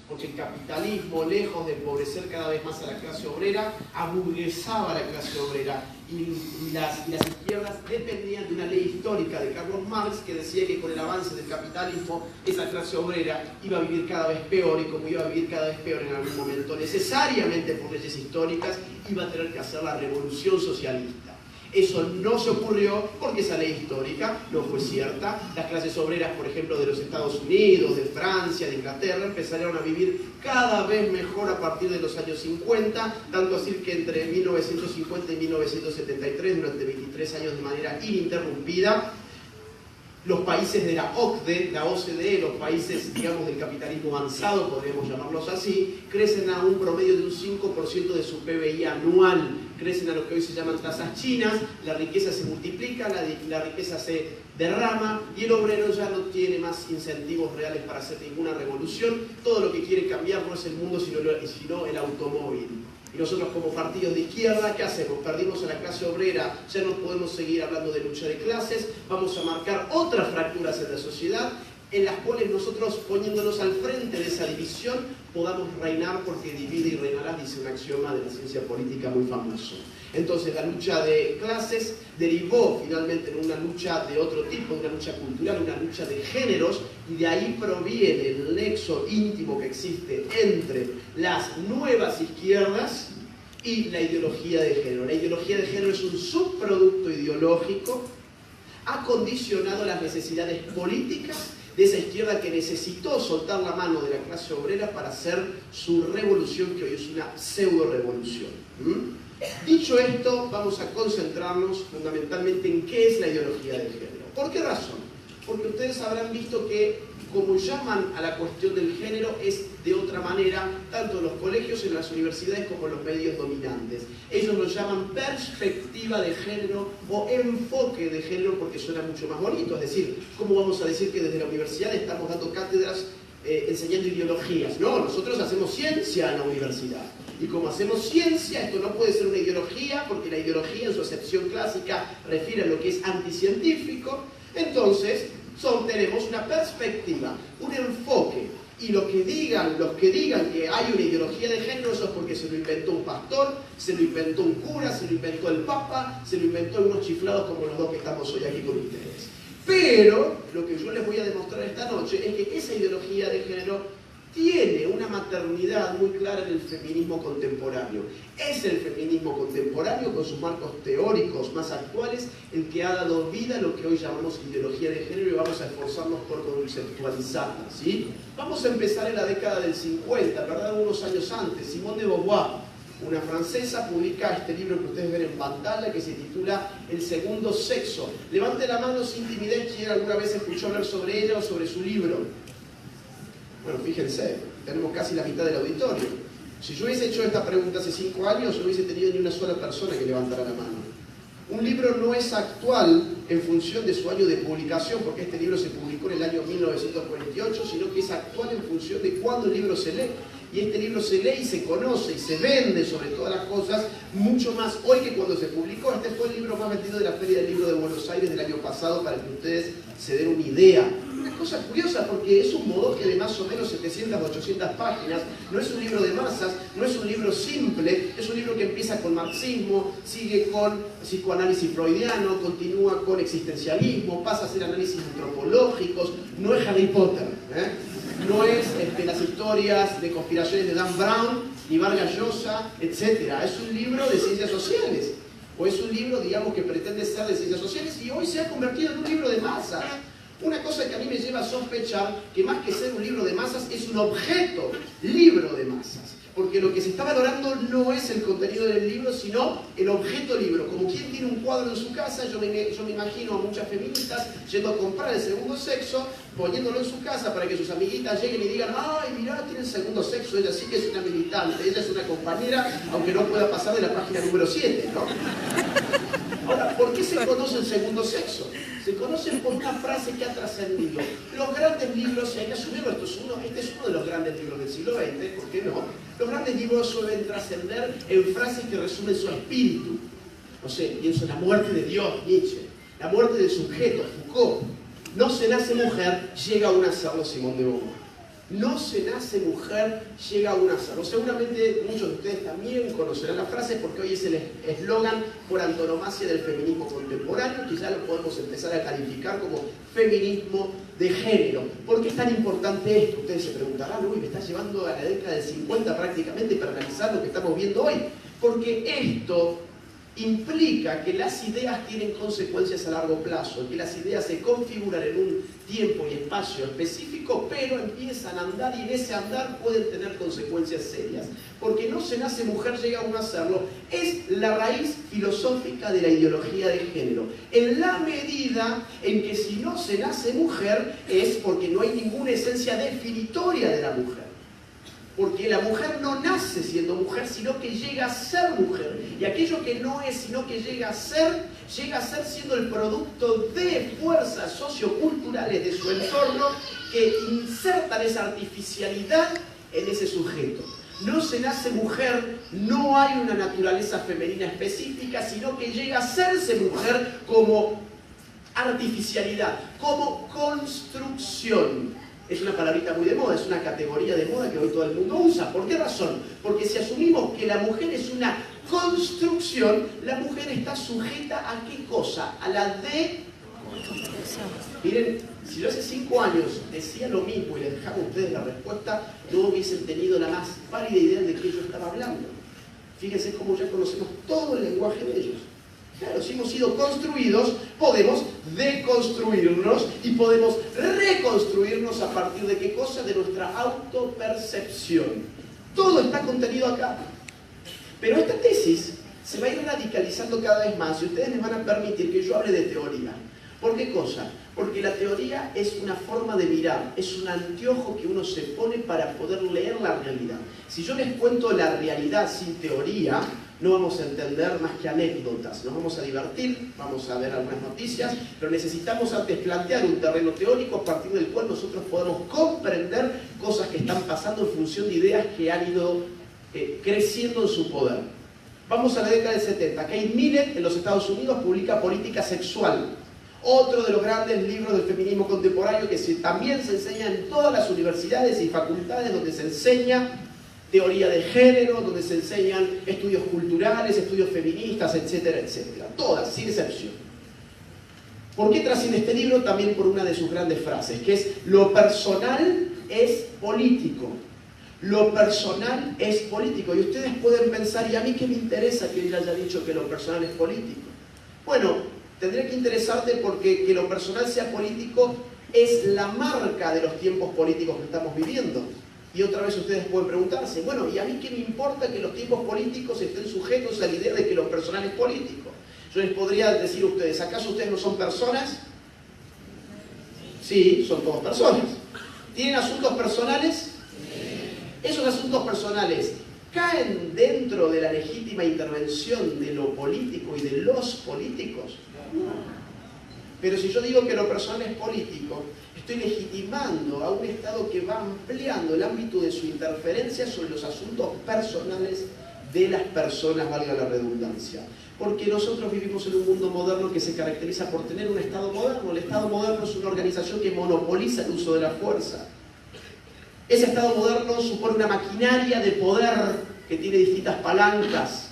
porque el capitalismo, lejos de empobrecer cada vez más a la clase obrera, aburguesaba a la clase obrera, y las izquierdas dependían de una ley histórica de Carlos Marx que decía que con el avance del capitalismo esa clase obrera iba a vivir cada vez peor, y como iba a vivir cada vez peor en algún momento, necesariamente por leyes históricas, iba a tener que hacer la revolución socialista. Eso no se ocurrió porque esa ley histórica no fue cierta. Las clases obreras, por ejemplo, de los Estados Unidos, de Francia, de Inglaterra, empezaron a vivir cada vez mejor a partir de los años 50, tanto así que entre 1950 y 1973, durante 23 años de manera ininterrumpida, los países de la OCDE, los países, digamos, del capitalismo avanzado, podríamos llamarlos así, crecen a un promedio de un 5% de su PBI anual, crecen a lo que hoy se llaman tasas chinas, la riqueza se multiplica, la riqueza se derrama, y el obrero ya no tiene más incentivos reales para hacer ninguna revolución. Todo lo que quiere cambiar no es el mundo, sino el automóvil. Y nosotros, como partidos de izquierda, ¿qué hacemos? Perdimos a la clase obrera, ya no podemos seguir hablando de lucha de clases, vamos a marcar otras fracturas en la sociedad, en las cuales nosotros, poniéndonos al frente de esa división, podamos reinar, porque divide y reinarás, dice un axioma de la ciencia política muy famoso. Entonces la lucha de clases derivó finalmente en una lucha de otro tipo, una lucha cultural, una lucha de géneros, y de ahí proviene el nexo íntimo que existe entre las nuevas izquierdas y la ideología de género. La ideología de género es un subproducto ideológico acondicionado a las necesidades políticas de esa izquierda que necesitó soltar la mano de la clase obrera para hacer su revolución, que hoy es una pseudo-revolución. Dicho esto, vamos a concentrarnos fundamentalmente en qué es la ideología de género. ¿Por qué razón? Porque ustedes habrán visto que, como llaman a la cuestión del género, es de otra manera, tanto en los colegios, en las universidades, como en los medios dominantes. Ellos lo llaman perspectiva de género o enfoque de género, porque suena mucho más bonito. Es decir, ¿cómo vamos a decir que desde la universidad estamos dando cátedras enseñando ideologías? No, nosotros hacemos ciencia en la universidad. Y como hacemos ciencia, esto no puede ser una ideología, porque la ideología en su acepción clásica refiere a lo que es anticientífico. Entonces, tenemos una perspectiva, un enfoque, y los que digan que hay una ideología de género, eso es porque se lo inventó un pastor, se lo inventó un cura, se lo inventó el papa, se lo inventó unos chiflados como los dos que estamos hoy aquí con ustedes. Pero lo que yo les voy a demostrar esta noche es que esa ideología de género tiene una maternidad muy clara en el feminismo contemporáneo. Es el feminismo contemporáneo, con sus marcos teóricos más actuales, el que ha dado vida a lo que hoy llamamos ideología de género, y vamos a esforzarnos por conceptualizarla, ¿sí? Vamos a empezar en la década del 50, ¿verdad? Unos años antes. Simone de Beauvoir, una francesa, publica este libro que ustedes ven en pantalla, que se titula El segundo sexo. Levante la mano sin timidez quien alguna vez escuchó hablar sobre ella o sobre su libro. Bueno, fíjense, tenemos casi la mitad del auditorio. Si yo hubiese hecho esta pregunta hace 5 años, no hubiese tenido ni una sola persona que levantara la mano. Un libro no es actual en función de su año de publicación, porque este libro se publicó en el año 1948, sino que es actual en función de cuándo el libro se lee. Y este libro se lee y se conoce y se vende, sobre todas las cosas, mucho más hoy que cuando se publicó. Este fue el libro más vendido de la Feria del Libro de Buenos Aires del año pasado, para que ustedes se den una idea. Una cosa curiosa, porque es un modoque de más o menos 700 o 800 páginas, no es un libro de masas, no es un libro simple, es un libro que empieza con marxismo, sigue con psicoanálisis freudiano, continúa con existencialismo, pasa a ser análisis antropológicos. No es Harry Potter, no es las historias de conspiraciones de Dan Brown, ni Vargas Llosa, etc. Es un libro de ciencias sociales, o es un libro, digamos, que pretende ser de ciencias sociales, y hoy se ha convertido en un libro de masas. Una cosa que a mí me lleva a sospechar que, más que ser un libro de masas, es un objeto libro de masas. Porque lo que se está valorando no es el contenido del libro, sino el objeto libro. Como quien tiene un cuadro en su casa, yo me imagino a muchas feministas yendo a comprar El segundo sexo, poniéndolo en su casa para que sus amiguitas lleguen y digan: ¡ay, mirá, tiene El segundo sexo! Ella sí que es una militante, ella es una compañera, aunque no pueda pasar de la página número 7, ¿no? Ahora, ¿por qué se conoce El segundo sexo? Se conoce por una frase que ha trascendido. Los grandes libros, y hay que asumirlo, este es uno de los grandes libros del siglo XX, ¿por qué no? Los grandes libros suelen trascender en frases que resumen su espíritu. No sé, pienso en la muerte de Dios, Nietzsche, la muerte del sujeto, Foucault. No se nace mujer, llega a un hacerlo, Simone de Beauvoir. No se nace mujer, llega a un hacerlo. Seguramente muchos de ustedes también conocerán la frase porque hoy es el eslogan por antonomasia del feminismo contemporáneo, que ya lo podemos empezar a calificar como feminismo de género. ¿Por qué es tan importante esto? Ustedes se preguntarán, uy, me está llevando a la década del 50 prácticamente para analizar lo que estamos viendo hoy. Porque esto implica que las ideas tienen consecuencias a largo plazo, que las ideas se configuran en un tiempo y espacio específico, pero empiezan a andar y en ese andar pueden tener consecuencias serias. Porque no se nace mujer, llega a un hacerlo, es la raíz filosófica de la ideología de género. En la medida en que si no se nace mujer es porque no hay ninguna esencia definitoria de la mujer. Porque la mujer no nace siendo mujer, sino que llega a ser mujer. Y aquello que no es, sino que llega a ser siendo el producto de fuerzas socioculturales de su entorno que insertan esa artificialidad en ese sujeto. No se nace mujer, no hay una naturaleza femenina específica, sino que llega a serse mujer como artificialidad, como construcción. Es una palabrita muy de moda, es una categoría de moda que hoy todo el mundo usa. ¿Por qué razón? Porque si asumimos que la mujer es una construcción, la mujer está sujeta ¿a qué cosa? A la construcción. Miren, si yo hace 5 años decía lo mismo y les dejaba a ustedes la respuesta, no hubiesen tenido la más pálida idea de qué yo estaba hablando. Fíjense cómo ya conocemos todo el lenguaje de ellos. Claro, si hemos sido construidos, podemos deconstruirnos y podemos reconstruirnos a partir de qué cosa, de nuestra autopercepción. Todo está contenido acá. Pero esta tesis se va a ir radicalizando cada vez más y ustedes me van a permitir que yo hable de teoría. ¿Por qué cosa? Porque la teoría es una forma de mirar, es un anteojo que uno se pone para poder leer la realidad. Si yo les cuento la realidad sin teoría, no vamos a entender más que anécdotas, nos vamos a divertir, vamos a ver algunas noticias, pero necesitamos antes plantear un terreno teórico a partir del cual nosotros podamos comprender cosas que están pasando en función de ideas que han ido creciendo en su poder. Vamos a la década del 70. Kate Millett en los Estados Unidos publica Política Sexual, otro de los grandes libros del feminismo contemporáneo que también se enseña en todas las universidades y facultades donde se enseña teoría de género, donde se enseñan estudios culturales, estudios feministas, etcétera, etcétera. Todas, sin excepción. ¿Por qué trasciende este libro? También por una de sus grandes frases, que es: lo personal es político. Lo personal es político. Y ustedes pueden pensar, ¿y a mí qué me interesa que ella haya dicho que lo personal es político? Bueno, tendría que interesarte porque que lo personal sea político es la marca de los tiempos políticos que estamos viviendo. Y otra vez ustedes pueden preguntarse, bueno, ¿y a mí qué me importa que los tiempos políticos estén sujetos a la idea de que lo personal es político? Yo les podría decir a ustedes, ¿acaso ustedes no son personas? Sí, son todos personas. ¿Tienen asuntos personales? Esos asuntos personales caen dentro de la legítima intervención de lo político y de los políticos. Pero si yo digo que lo personal es político, estoy legitimando a un Estado que va ampliando el ámbito de su interferencia sobre los asuntos personales de las personas, valga la redundancia. Porque nosotros vivimos en un mundo moderno que se caracteriza por tener un Estado moderno. El Estado moderno es una organización que monopoliza el uso de la fuerza. Ese Estado moderno supone una maquinaria de poder que tiene distintas palancas.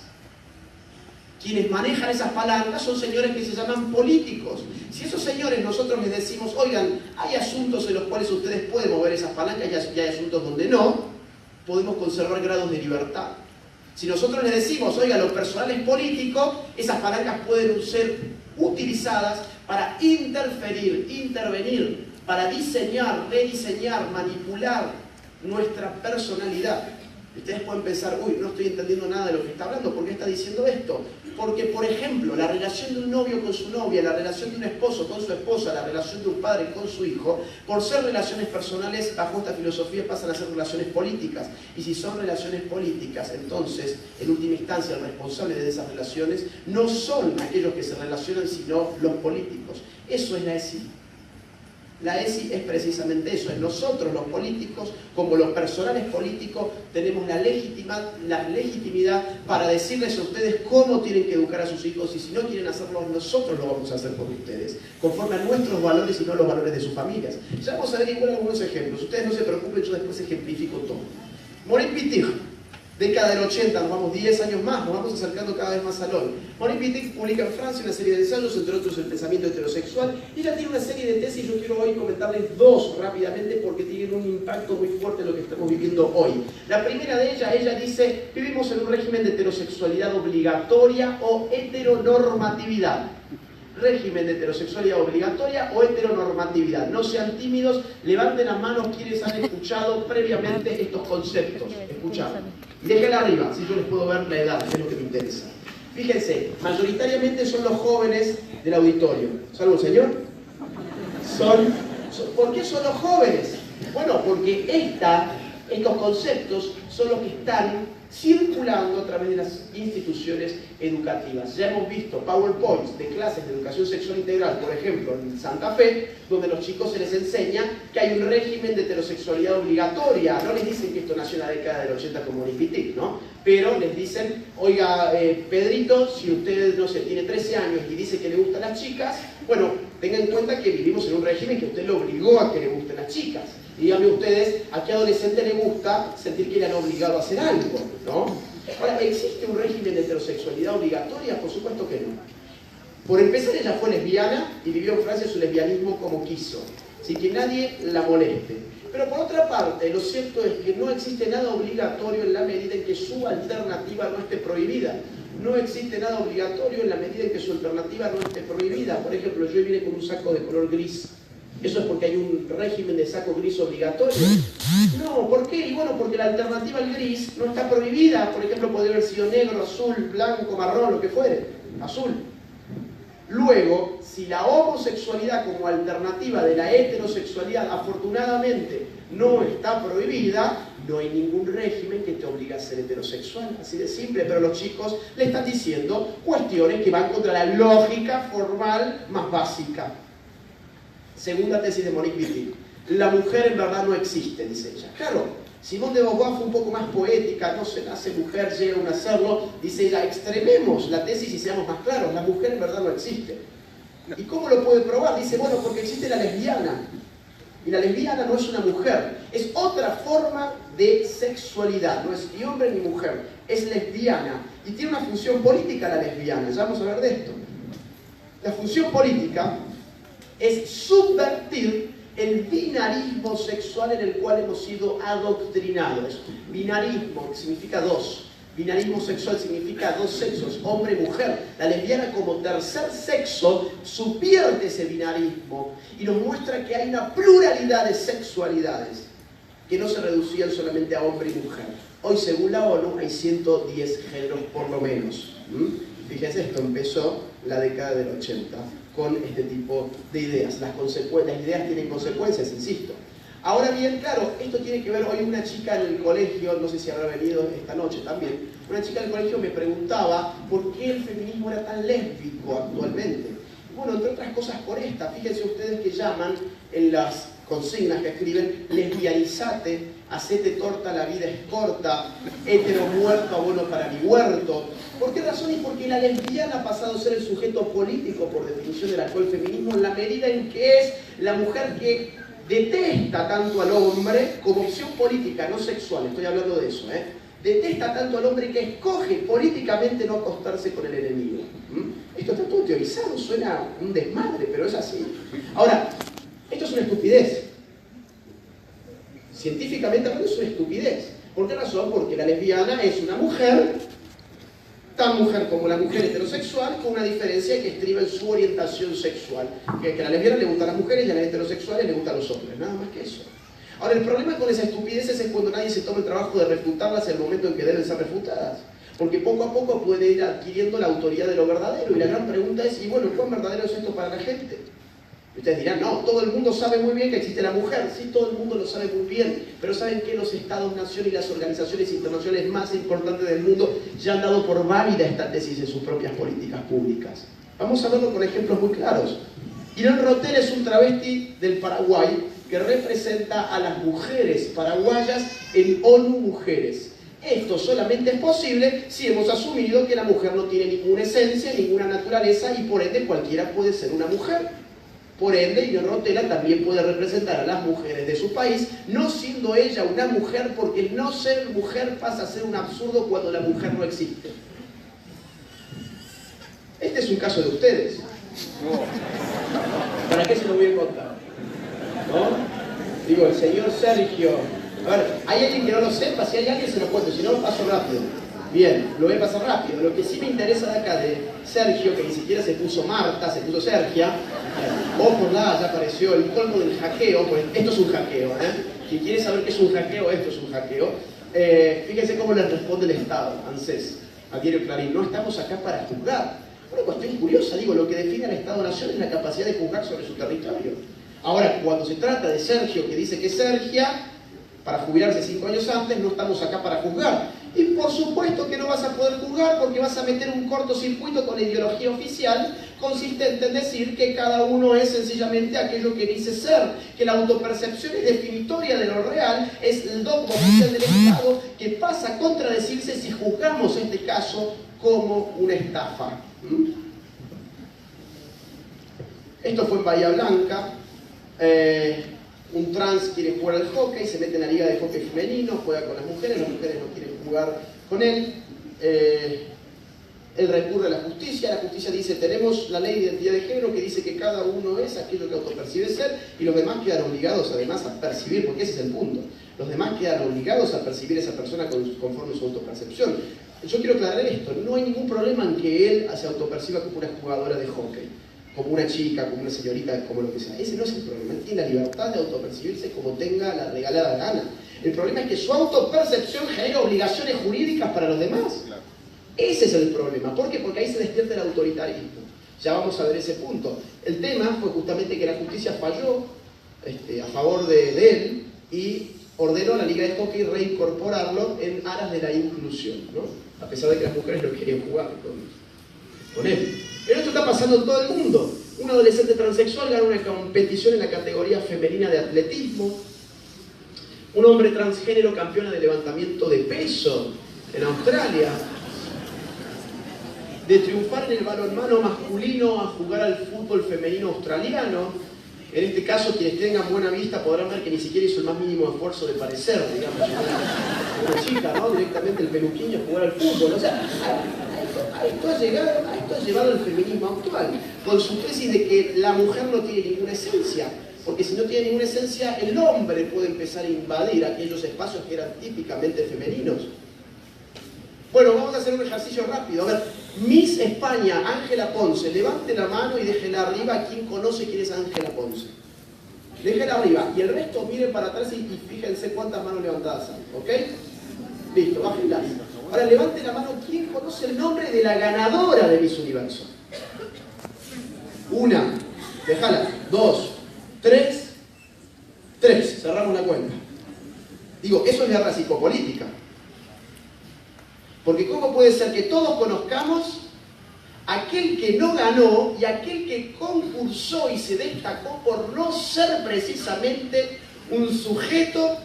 Quienes manejan esas palancas son señores que se llaman políticos. Si esos señores nosotros les decimos, oigan, hay asuntos en los cuales ustedes pueden mover esas palancas y hay asuntos donde no, podemos conservar grados de libertad. Si nosotros les decimos, oigan, lo personal es político, esas palancas pueden ser utilizadas para interferir, intervenir, para diseñar, rediseñar, manipular nuestra personalidad. Ustedes pueden pensar, uy, no estoy entendiendo nada de lo que está hablando, ¿por qué está diciendo esto? Porque, por ejemplo, la relación de un novio con su novia, la relación de un esposo con su esposa, la relación de un padre con su hijo, por ser relaciones personales, bajo esta filosofía pasan a ser relaciones políticas. Y si son relaciones políticas, entonces, en última instancia, el responsable de esas relaciones no son aquellos que se relacionan, sino los políticos. Eso es la ESI. La ESI es precisamente eso, es nosotros los políticos, como los personales políticos, tenemos la legitimidad para decirles a ustedes cómo tienen que educar a sus hijos, y si no quieren hacerlo, nosotros lo vamos a hacer por ustedes, conforme a nuestros valores y no los valores de sus familias. Ya vamos a ver igual algunos ejemplos, ustedes no se preocupen, yo después ejemplifico todo. Maureen Wittig, década del 80, nos vamos 10 años más, nos vamos acercando cada vez más al hoy. Maureen Wittig publica en Francia una serie de ensayos, entre otros el pensamiento heterosexual, y ella tiene una serie de tesis. Yo quiero hoy comentarles dos rápidamente porque tienen un impacto muy fuerte en lo que estamos viviendo hoy. La primera de ellas, ella dice, vivimos en un régimen de heterosexualidad obligatoria o heteronormatividad. Régimen de heterosexualidad obligatoria o heteronormatividad. No sean tímidos, levanten las manos quienes han escuchado previamente estos conceptos. Escuchado. Y déjenla arriba, si yo les puedo ver la edad, que es lo que me interesa. Fíjense, mayoritariamente son los jóvenes del auditorio. ¿Salud, señor? ¿Por qué son los jóvenes? Bueno, porque estos conceptos son los que están circulando a través de las instituciones educativas. Ya hemos visto PowerPoints de clases de educación sexual integral, por ejemplo, en Santa Fe, donde a los chicos se les enseña que hay un régimen de heterosexualidad obligatoria. No les dicen que esto nació en la década del 80 como Maureen Wittig, ¿no? Pero les dicen, oiga, Pedrito, si usted, no sé, tiene 13 años y dice que le gustan las chicas, bueno, tengan en cuenta que vivimos en un régimen que usted lo obligó a que le gusten las chicas. Y díganme ustedes, ¿a qué adolescente le gusta sentir que le han obligado a hacer algo? ¿No? Ahora, ¿existe un régimen de heterosexualidad obligatoria? Por supuesto que no. Por empezar, ella fue lesbiana y vivió en Francia su lesbianismo como quiso, sin que nadie la moleste. Pero por otra parte, lo cierto es que no existe nada obligatorio en la medida en que su alternativa no esté prohibida. No existe nada obligatorio en la medida en que su alternativa no esté prohibida. Por ejemplo, yo vine con un saco de color gris. ¿Eso es porque hay un régimen de saco gris obligatorio? No, ¿por qué? Y bueno, porque la alternativa al gris no está prohibida. Por ejemplo, puede haber sido negro, azul, blanco, marrón, lo que fuere. Azul. Luego, si la homosexualidad como alternativa de la heterosexualidad afortunadamente no está prohibida, no hay ningún régimen que te obligue a ser heterosexual, así de simple. Pero los chicos le están diciendo cuestiones que van contra la lógica formal más básica. Segunda tesis de Maureen Wittig. La mujer en verdad no existe, dice ella. Claro, Simone de Beauvoir fue un poco más poética, no se nace mujer, llega a nacerlo. Dice ella, extrememos la tesis y seamos más claros, la mujer en verdad no existe. ¿Y cómo lo puede probar? Dice, bueno, porque existe la lesbiana. Y la lesbiana no es una mujer, es otra forma de sexualidad, no es ni hombre ni mujer, es lesbiana. Y tiene una función política la lesbiana, ya vamos a ver de esto. La función política es subvertir el binarismo sexual en el cual hemos sido adoctrinados. Binarismo, que significa dos. Binarismo sexual significa dos sexos, hombre y mujer. La lesbiana como tercer sexo subvierte ese binarismo y nos muestra que hay una pluralidad de sexualidades que no se reducían solamente a hombre y mujer. Hoy, según la ONU, hay 110 géneros por lo menos. Fíjense, esto empezó la década del 80 con este tipo de ideas. Las ideas tienen consecuencias, insisto. Ahora bien, claro, esto tiene que ver, hoy una chica en el colegio, no sé si habrá venido esta noche también, una chica en el colegio me preguntaba por qué el feminismo era tan lésbico actualmente. Bueno, entre otras cosas por esta, fíjense ustedes que llaman en las consignas que escriben, lesbianizate, hacete torta, la vida es corta, hetero muerto, abono para mi huerto. ¿Por qué razón? Y porque la lesbiana ha pasado a ser el sujeto político, por definición del actual feminismo, en la medida en que es la mujer que detesta tanto al hombre como opción política, no sexual, estoy hablando de eso, detesta tanto al hombre que escoge políticamente no acostarse con el enemigo. Esto está todo teorizado, suena un desmadre, pero es así. Ahora, esto es una estupidez. Científicamente hablando es una estupidez. ¿Por qué razón? Porque la lesbiana es una mujer, tan mujer como la mujer heterosexual, con una diferencia que estriba en su orientación sexual. Que a la lesbiana le gustan las mujeres y a las heterosexuales le gustan los hombres, nada más que eso. Ahora, el problema con esas estupideces es cuando nadie se toma el trabajo de refutarlas en el momento en que deben ser refutadas. Porque poco a poco puede ir adquiriendo la autoridad de lo verdadero. Y la gran pregunta es, y bueno, ¿cuán verdadero es esto para la gente? Y ustedes dirán, no, todo el mundo sabe muy bien que existe la mujer. Sí, todo el mundo lo sabe muy bien. Pero ¿saben qué? Los estados-nación y las organizaciones internacionales más importantes del mundo ya han dado por válida esta tesis en sus propias políticas públicas. Vamos a verlo con ejemplos muy claros. Irán Rotel es un travesti del Paraguay que representa a las mujeres paraguayas en ONU Mujeres. Esto solamente es posible si hemos asumido que la mujer no tiene ninguna esencia, ninguna naturaleza y por ende cualquiera puede ser una mujer. Por ende, Irán Rotela también puede representar a las mujeres de su país, no siendo ella una mujer, porque el no ser mujer pasa a ser un absurdo cuando la mujer no existe. Este es un caso de ustedes. ¿Para qué se lo voy a contar? ¿No? Digo, el señor Sergio. A ver, ¿hay alguien que no lo sepa? Si hay alguien se lo cuento, si no lo paso rápido. Bien, lo voy a pasar rápido. Lo que sí me interesa de acá de Sergio, que ni siquiera se puso Marta, se puso Sergia. Por la, ya apareció el colmo del hackeo. Pues esto es un hackeo, ¿eh? Si quiere saber qué es un hackeo, esto es un hackeo. Fíjense cómo les responde el Estado, ANSES, a Diario Clarín. No estamos acá para juzgar. Una cuestión curiosa, digo, lo que define al Estado-Nación es la capacidad de juzgar sobre su territorio. Ahora, cuando se trata de Sergio, que dice que es Sergia, para jubilarse 5 años antes, no estamos acá para juzgar. Y por supuesto que no vas a poder juzgar porque vas a meter un cortocircuito con la ideología oficial consistente en decir que cada uno es sencillamente aquello que dice ser, que la autopercepción es definitoria de lo real, es el dogma oficial del Estado que pasa a contradecirse si juzgamos este caso como una estafa. Esto fue en Bahía Blanca. Un trans quiere jugar al hockey, se mete en la liga de hockey femenino, juega con las mujeres no quieren jugar con él. Él recurre a la justicia dice, tenemos la ley de identidad de género que dice que cada uno es aquello que autopercibe ser y los demás quedan obligados además a percibir, porque ese es el punto, los demás quedan obligados a percibir a esa persona conforme su autopercepción. Yo quiero aclarar esto, no hay ningún problema en que él se autoperciba como una jugadora de hockey, como una chica, como una señorita, como lo que sea. Ese no es el problema. Él tiene la libertad de autopercibirse como tenga la regalada gana. El problema es que su autopercepción genera obligaciones jurídicas para los demás. Ese es el problema. ¿Por qué? Porque ahí se despierta el autoritarismo. Ya vamos a ver ese punto. El tema fue justamente que la justicia falló a favor de él y ordenó a la Liga de Hockey reincorporarlo en aras de la inclusión, ¿no? A pesar de que las mujeres no querían jugar con él. Pero esto está pasando en todo el mundo. Un adolescente transexual gana una competición en la categoría femenina de atletismo. Un hombre transgénero campeona de levantamiento de peso en Australia. De triunfar en el balonmano masculino a jugar al fútbol femenino australiano. En este caso, quienes tengan buena vista podrán ver que ni siquiera hizo el más mínimo esfuerzo de parecer, digamos, una chica, ¿no? Directamente el peluquín a jugar al fútbol. O sea, a esto ha llevado el feminismo actual, con su tesis de que la mujer no tiene ninguna esencia, porque si no tiene ninguna esencia, el hombre puede empezar a invadir aquellos espacios que eran típicamente femeninos. Bueno, vamos a hacer un ejercicio rápido. A ver, Miss España, Ángela Ponce, levante la mano y déjela arriba a quien conoce quién es Ángela Ponce. Déjela arriba, y el resto miren para atrás y fíjense cuántas manos levantadas hay, ¿ok? Listo, bájenlas. Ahora levante la mano quien conoce el nombre de la ganadora de Miss Universo. Una, déjala, dos, tres, cerramos la cuenta. Digo, eso es guerra psicopolítica. Porque ¿cómo puede ser que todos conozcamos aquel que no ganó y aquel que concursó y se destacó por no ser precisamente un sujeto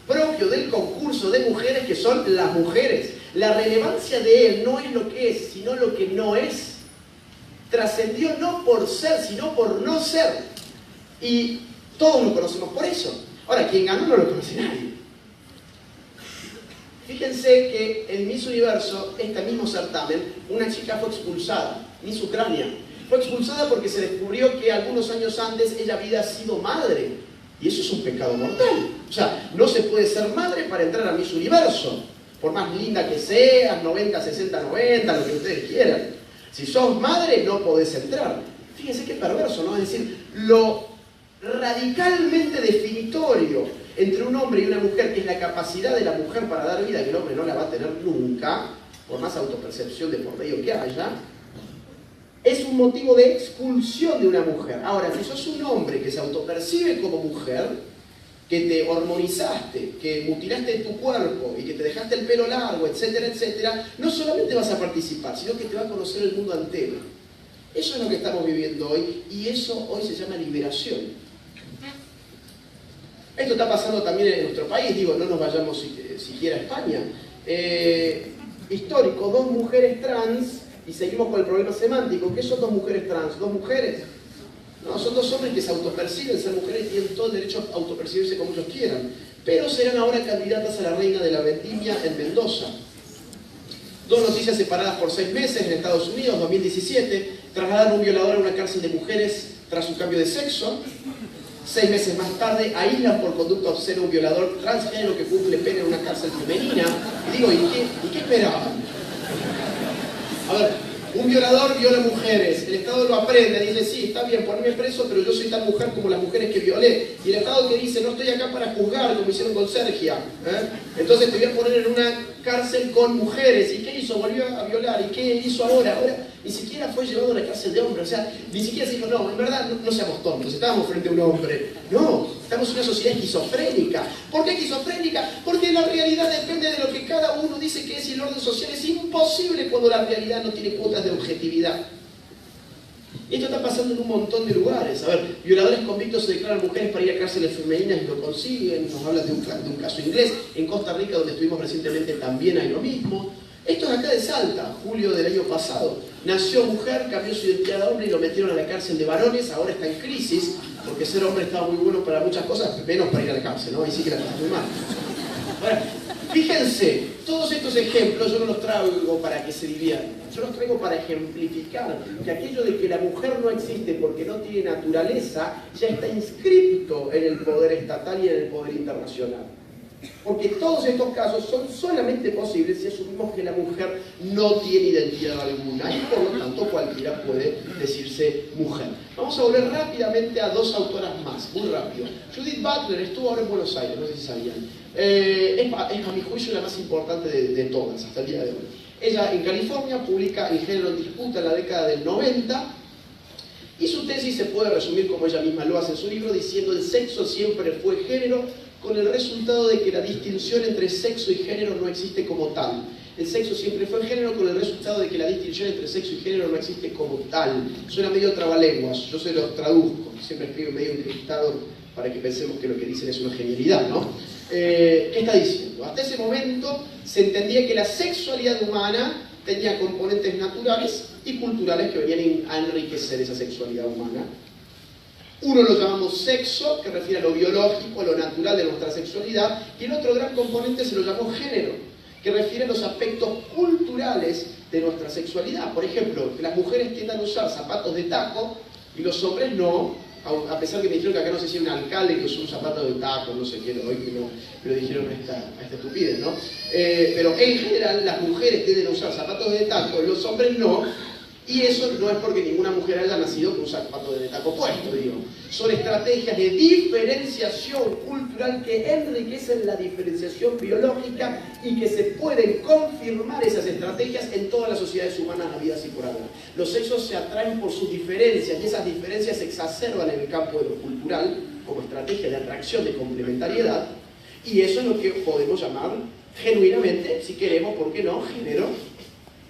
propio del concurso de mujeres que son las mujeres? La relevancia de él no es lo que es, sino lo que no es. Trascendió no por ser, sino por no ser. Y todos lo conocemos por eso. Ahora, quien ganó no lo conoce nadie. Fíjense que en Miss Universo, este mismo certamen, una chica fue expulsada, Miss Ucrania. Fue expulsada porque se descubrió que algunos años antes ella había sido madre. Y eso es un pecado mortal. O sea, no se puede ser madre para entrar a Miss Universo. Por más linda que seas, 90, 60, 90, lo que ustedes quieran. Si sos madre, no podés entrar. Fíjense qué perverso, ¿no? Es decir, lo radicalmente definitorio entre un hombre y una mujer, que es la capacidad de la mujer para dar vida, que el hombre no la va a tener nunca, por más autopercepción de por medio que haya, es un motivo de expulsión de una mujer. Ahora, si sos un hombre que se autopercibe como mujer, que te hormonizaste, que mutilaste tu cuerpo y que te dejaste el pelo largo, etcétera, etcétera, no solamente vas a participar, sino que te va a conocer el mundo entero. Eso es lo que estamos viviendo hoy y eso hoy se llama liberación. Esto está pasando también en nuestro país, digo, no nos vayamos siquiera a España. Histórico, 2 mujeres trans, y seguimos con el problema semántico. ¿Qué son 2 mujeres trans? ¿2 mujeres? No, son 2 hombres que se autoperciben ser mujeres y tienen todo el derecho a autopercibirse como ellos quieran. Pero serán ahora candidatas a la reina de la vendimia en Mendoza. 2 noticias separadas por 6 meses en Estados Unidos, 2017. Trasladaron a un violador a una cárcel de mujeres tras su cambio de sexo. 6 meses más tarde, aíslan por conducta obscena a un violador transgénero que cumple pena en una cárcel femenina. Y digo, ¿y qué esperaban? A ver, un violador viola mujeres, el Estado lo aprende, dice, sí, está bien, ponme preso, pero yo soy tan mujer como las mujeres que violé. Y el Estado que dice, no estoy acá para juzgar, como hicieron con Sergia. Entonces te voy a poner en una cárcel con mujeres. ¿Y qué hizo? Volvió a violar. ¿Y qué hizo ahora? Ahora ni siquiera fue llevado a la cárcel de hombres. O sea, ni siquiera se dijo, no, en verdad no seamos tontos, estábamos frente a un hombre. No, estamos en una sociedad esquizofrénica. ¿Por qué esquizofrénica? Porque la realidad depende de lo que cada uno dice que es y el orden social es imposible cuando la realidad no tiene cuotas de objetividad. Y esto está pasando en un montón de lugares. A ver, violadores convictos se declaran mujeres para ir a cárceles femeninas y lo consiguen. Nos hablan de un caso inglés. En Costa Rica, donde estuvimos recientemente, también hay lo mismo. Esto es acá de Salta, julio del año pasado. Nació mujer, cambió su identidad de hombre y lo metieron a la cárcel de varones. Ahora está en crisis, porque ser hombre estaba muy bueno para muchas cosas, menos para ir a la cárcel, ¿no? Ahí sí que la está muy mal. Ahora, fíjense, todos estos ejemplos yo no los traigo para que se diviertan. Yo los traigo para ejemplificar que aquello de que la mujer no existe porque no tiene naturaleza ya está inscripto en el poder estatal y en el poder internacional. Porque todos estos casos son solamente posibles si asumimos que la mujer no tiene identidad alguna y por lo tanto cualquiera puede decirse mujer. Vamos a volver rápidamente a 2 autoras más, muy rápido. Judith Butler estuvo ahora en Buenos Aires, no sé si sabían. Es a mi juicio la más importante de todas hasta el día de hoy. Ella en California publica El género en disputa en la década del 90 y su tesis se puede resumir como ella misma lo hace en su libro diciendo el sexo siempre fue género, con el resultado de que la distinción entre sexo y género no existe como tal. El sexo siempre fue género, con el resultado de que la distinción entre sexo y género no existe como tal. Suena medio trabalenguas, yo se los traduzco, siempre escribo medio encriptado para que pensemos que lo que dicen es una genialidad, ¿no? ¿Qué está diciendo? Hasta ese momento se entendía que la sexualidad humana tenía componentes naturales y culturales que venían a enriquecer esa sexualidad humana. Uno lo llamamos sexo, que refiere a lo biológico, a lo natural de nuestra sexualidad, y el otro gran componente se lo llamó género, que refiere a los aspectos culturales de nuestra sexualidad. Por ejemplo, que las mujeres tiendan a usar zapatos de taco y los hombres no, a pesar que me dijeron que acá no sé si hay un alcalde que usó un zapato de taco, no sé qué, hoy pero dijeron a esta estupidez, ¿no? Pero en general las mujeres tienden a usar zapatos de taco y los hombres no. Y eso no es porque ninguna mujer haya nacido con un zapato de taco puesto, digo. Son estrategias de diferenciación cultural que enriquecen la diferenciación biológica y que se pueden confirmar esas estrategias en todas las sociedades humanas habidas y por haber. Los sexos se atraen por sus diferencias y esas diferencias se exacerban en el campo de lo cultural como estrategia de atracción, de complementariedad, y eso es lo que podemos llamar genuinamente, si queremos, ¿por qué no?, género.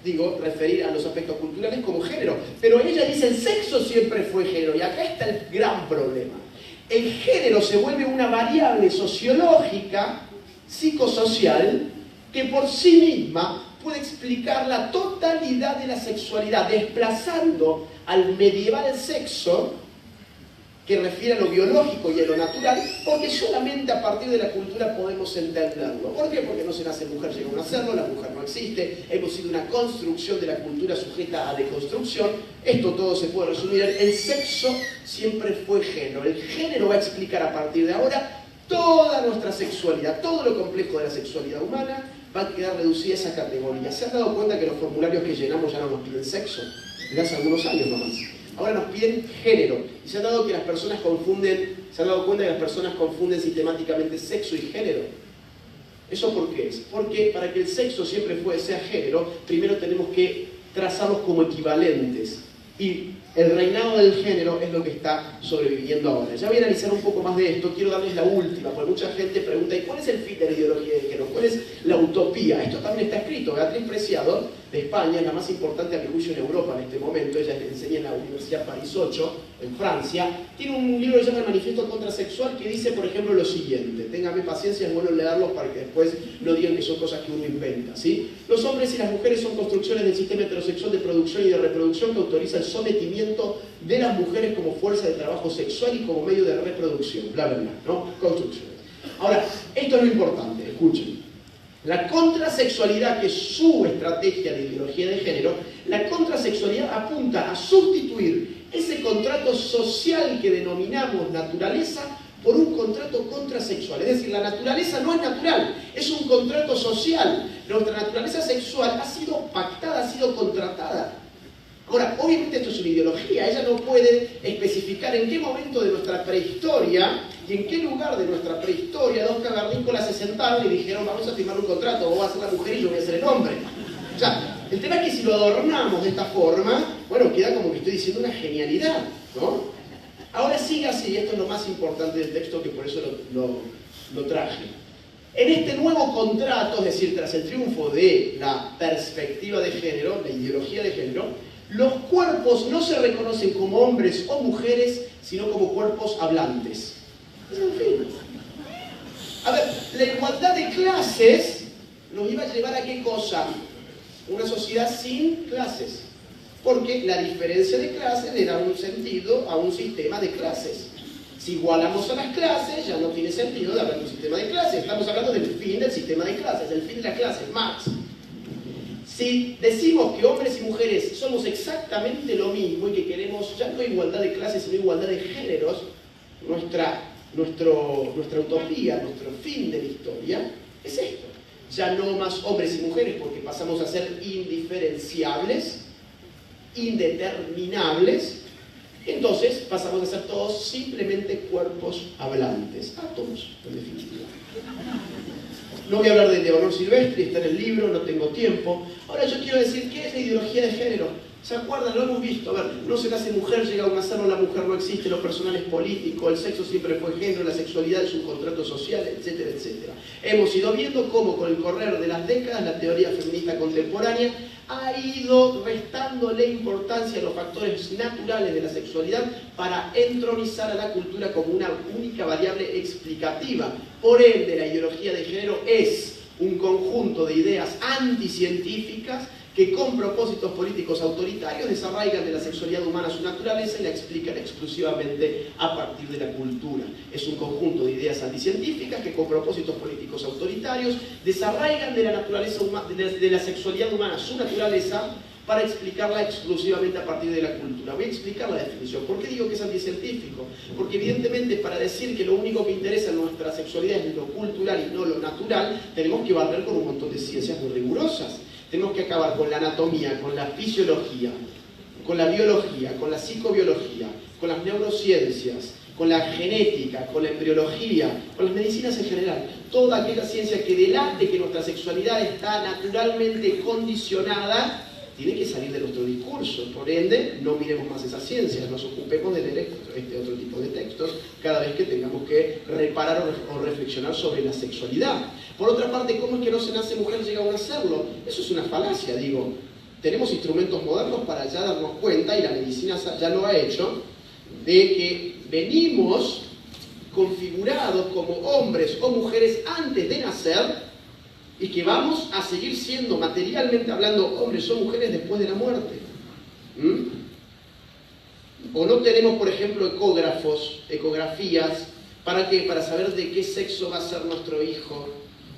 Digo, referir a los aspectos culturales como género. Pero ella dice, el sexo siempre fue género. Y acá está el gran problema. El género se vuelve una variable sociológica, psicosocial, que por sí misma puede explicar la totalidad de la sexualidad, desplazando al medieval sexo, que refiere a lo biológico y a lo natural, porque solamente a partir de la cultura podemos entenderlo. ¿Por qué? Porque no se nace mujer, llega a nacerlo, la mujer no existe, hemos sido una construcción de la cultura sujeta a deconstrucción. Esto todo se puede resumir en el sexo siempre fue género. El género va a explicar a partir de ahora toda nuestra sexualidad, todo lo complejo de la sexualidad humana va a quedar reducida a esa categoría. ¿Se han dado cuenta que los formularios que llenamos ya no nos piden sexo? Desde hace algunos años nomás. Ahora nos piden género. Y se han dado cuenta que las personas confunden sistemáticamente sexo y género. ¿Eso por qué es? Porque para que el sexo siempre sea género, primero tenemos que trazarlos como equivalentes. Y el reinado del género es lo que está sobreviviendo ahora. Ya voy a analizar un poco más de esto, quiero darles la última, porque mucha gente pregunta, ¿y cuál es el fin de la ideología de género? ¿Cuál es la utopía. Esto también está escrito. Beatriz Preciado, de España, es la más importante a mi juicio en Europa en este momento. Ella enseña en la Universidad París 8, en Francia. Tiene un libro que se llama El Manifiesto Contrasexual, que dice, por ejemplo, lo siguiente. Téngame paciencia, es bueno leerlo para que después no digan que son cosas que uno inventa, ¿sí? Los hombres y las mujeres son construcciones del sistema heterosexual de producción y de reproducción que autoriza el sometimiento de las mujeres como fuerza de trabajo sexual y como medio de reproducción. Bla, bla, bla, ¿no? Construcciones. Ahora, esto es lo importante, escuchen. La contrasexualidad, que es su estrategia de ideología de género, la contrasexualidad apunta a sustituir ese contrato social que denominamos naturaleza por un contrato contrasexual. Es decir, la naturaleza no es natural, es un contrato social. Nuestra naturaleza sexual ha sido pactada, ha sido contratada. Ahora, obviamente esto es una ideología, ella no puede especificar en qué momento de nuestra prehistoria y en qué lugar de nuestra prehistoria dos cavernícolas se sentaron y dijeron vamos a firmar un contrato, vos vas a ser la mujer y yo voy a ser el hombre. O sea, el tema es que si lo adornamos de esta forma, bueno, queda como que estoy diciendo una genialidad, ¿no? Ahora sigue así, y esto es lo más importante del texto, que por eso lo traje. En este nuevo contrato, es decir, tras el triunfo de la perspectiva de género, la ideología de género, los cuerpos no se reconocen como hombres o mujeres, sino como cuerpos hablantes. En fin. A ver, la igualdad de clases nos iba a llevar a qué cosa? Una sociedad sin clases. Porque la diferencia de clases le da un sentido a un sistema de clases. Si igualamos a las clases, ya no tiene sentido de hablar de un sistema de clases. Estamos hablando del fin del sistema de clases, del fin de la clase, Marx. Si decimos que hombres y mujeres somos exactamente lo mismo y que queremos ya no igualdad de clases, sino igualdad de géneros, nuestra utopía, nuestro fin de la historia, es esto. Ya no más hombres y mujeres porque pasamos a ser indiferenciables, indeterminables, entonces pasamos a ser todos simplemente cuerpos hablantes, átomos, en definitiva. No voy a hablar de Leonor Silvestri, está en el libro, no tengo tiempo. Ahora yo quiero decir, ¿qué es la ideología de género? ¿Se acuerdan? Lo hemos visto. A ver, no se nace mujer, llega a un hacerlo, la mujer no existe, lo personal es político, el sexo siempre fue género, la sexualidad es un contrato social, etcétera, etcétera. Hemos ido viendo cómo con el correr de las décadas la teoría feminista contemporánea ha ido restándole importancia a los factores naturales de la sexualidad para entronizar a la cultura como una única variable explicativa. Por ende, la ideología de género es un conjunto de ideas anticientíficas que con propósitos políticos autoritarios desarraigan de la sexualidad humana su naturaleza y la explican exclusivamente a partir de la cultura. Es un conjunto de ideas anticientíficas que con propósitos políticos autoritarios desarraigan de la naturaleza de la sexualidad humana su naturaleza para explicarla exclusivamente a partir de la cultura. Voy a explicar la definición. ¿Por qué digo que es anticientífico? Porque evidentemente para decir que lo único que interesa en nuestra sexualidad es lo cultural y no lo natural, tenemos que barrer con un montón de ciencias muy rigurosas. Tenemos que acabar con la anatomía, con la fisiología, con la biología, con la psicobiología, con las neurociencias, con la genética, con la embriología, con las medicinas en general. Toda aquella ciencia que delate que nuestra sexualidad está naturalmente condicionada tiene que salir de nuestro discurso. Por ende, no miremos más esas ciencias, nos ocupemos de leer este otro tipo de textos cada vez que tengamos que reparar o reflexionar sobre la sexualidad. Por otra parte, ¿cómo es que no se nace mujer llega a nacerlo? Eso es una falacia, digo. Tenemos instrumentos modernos para ya darnos cuenta, y la medicina ya lo ha hecho, de que venimos configurados como hombres o mujeres antes de nacer, y que vamos a seguir siendo, materialmente hablando, hombres o mujeres después de la muerte. O no tenemos, por ejemplo, ecografías, ¿para qué? Para saber de qué sexo va a ser nuestro hijo.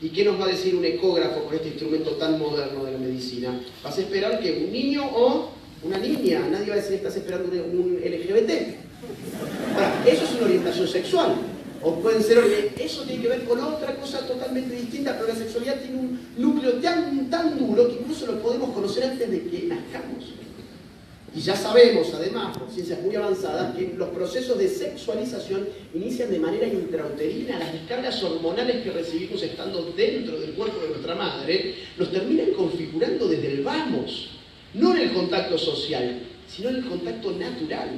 ¿Y qué nos va a decir un ecógrafo con este instrumento tan moderno de la medicina? ¿Vas a esperar que un niño o una niña? Nadie va a decir que estás esperando un LGBT. Ahora, eso es una orientación sexual. O pueden ser, eso tiene que ver con otra cosa totalmente distinta, pero la sexualidad tiene un núcleo tan duro que incluso lo podemos conocer antes de que nazcamos. Y ya sabemos, además, por ciencias muy avanzadas, que los procesos de sexualización inician de manera intrauterina. Las descargas hormonales que recibimos estando dentro del cuerpo de nuestra madre nos terminan configurando desde el vamos, no en el contacto social, sino en el contacto natural.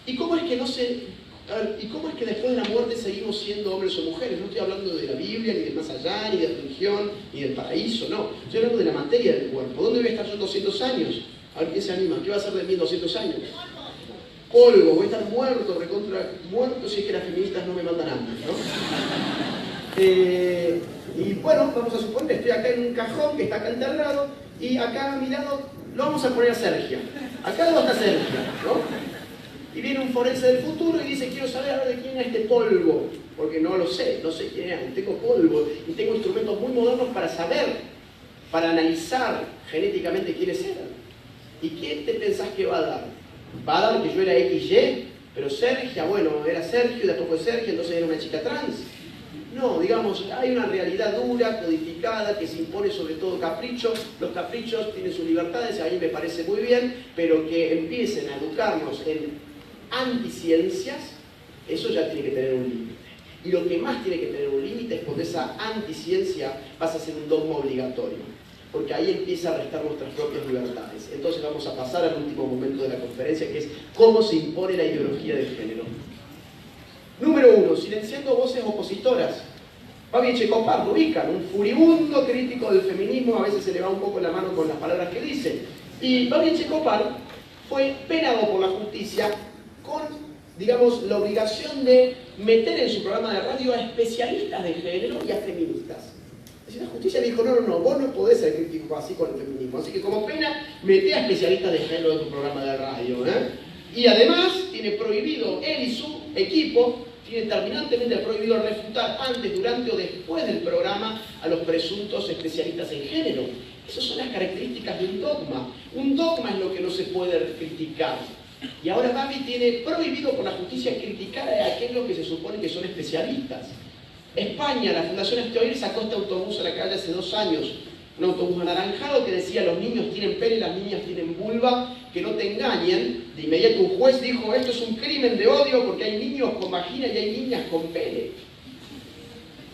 ¿Y cómo es que no se A ver, ¿y cómo es que después de la muerte seguimos siendo hombres o mujeres? No estoy hablando de la Biblia, ni del más allá, ni de religión, ni del paraíso, no. Estoy hablando de la materia del cuerpo. ¿Dónde voy a estar yo en 200 años? A ver, ¿quién se anima? ¿Qué va a hacer de mí en 200 años? Polvo, voy a estar muerto, recontra muerto, si es que las feministas no me mandan hambre, ¿no? Y bueno, vamos a suponer que estoy acá en un cajón que está acá enterrado, y acá a mi lado lo vamos a poner a Sergio. Acá lo está Sergio, ¿no? Y viene un forense del futuro y dice, quiero saber ahora de quién es este polvo, porque no lo sé, no sé quién es, tengo polvo, y tengo instrumentos muy modernos para saber, para analizar genéticamente quiénes eran. ¿Y quién te pensás que va a dar? ¿Va a dar que yo era XY? Pero Sergio, bueno, era Sergio, después fue Sergio, entonces era una chica trans. No, digamos, hay una realidad dura, codificada, que se impone sobre todo capricho. Los caprichos tienen sus libertades, a mí me parece muy bien, pero que empiecen a educarnos en anticiencias, eso ya tiene que tener un límite. Y lo que más tiene que tener un límite es cuando esa anticiencia pasa a ser un dogma obligatorio, porque ahí empieza a restar nuestras propias libertades. Entonces vamos a pasar al último momento de la conferencia, que es cómo se impone la ideología de género. Número 1, silenciando voces opositoras. Fabi Echecopar, lo ubican, un furibundo crítico del feminismo, a veces se le va un poco la mano con las palabras que dice. Y Fabi Echecopar fue penado por la justicia con, digamos, la obligación de meter en su programa de radio a especialistas de género y a feministas. Es decir, la justicia dijo, no, vos no podés ser crítico así con el feminismo, así que como pena, meté a especialistas de género en tu programa de radio, ¿eh? Y además tiene prohibido, él y su equipo, tiene terminantemente prohibido refutar antes, durante o después del programa a los presuntos especialistas en género. Esas son las características de un dogma. Un dogma es lo que no se puede criticar. Y ahora Babi tiene prohibido por la justicia criticar a aquellos que se supone que son especialistas. España, la Fundación Esteoir sacó este autobús a la calle hace 2 años. Un autobús anaranjado que decía los niños tienen pene, las niñas tienen vulva, que no te engañen. De inmediato un juez dijo, esto es un crimen de odio porque hay niños con vagina y hay niñas con pene.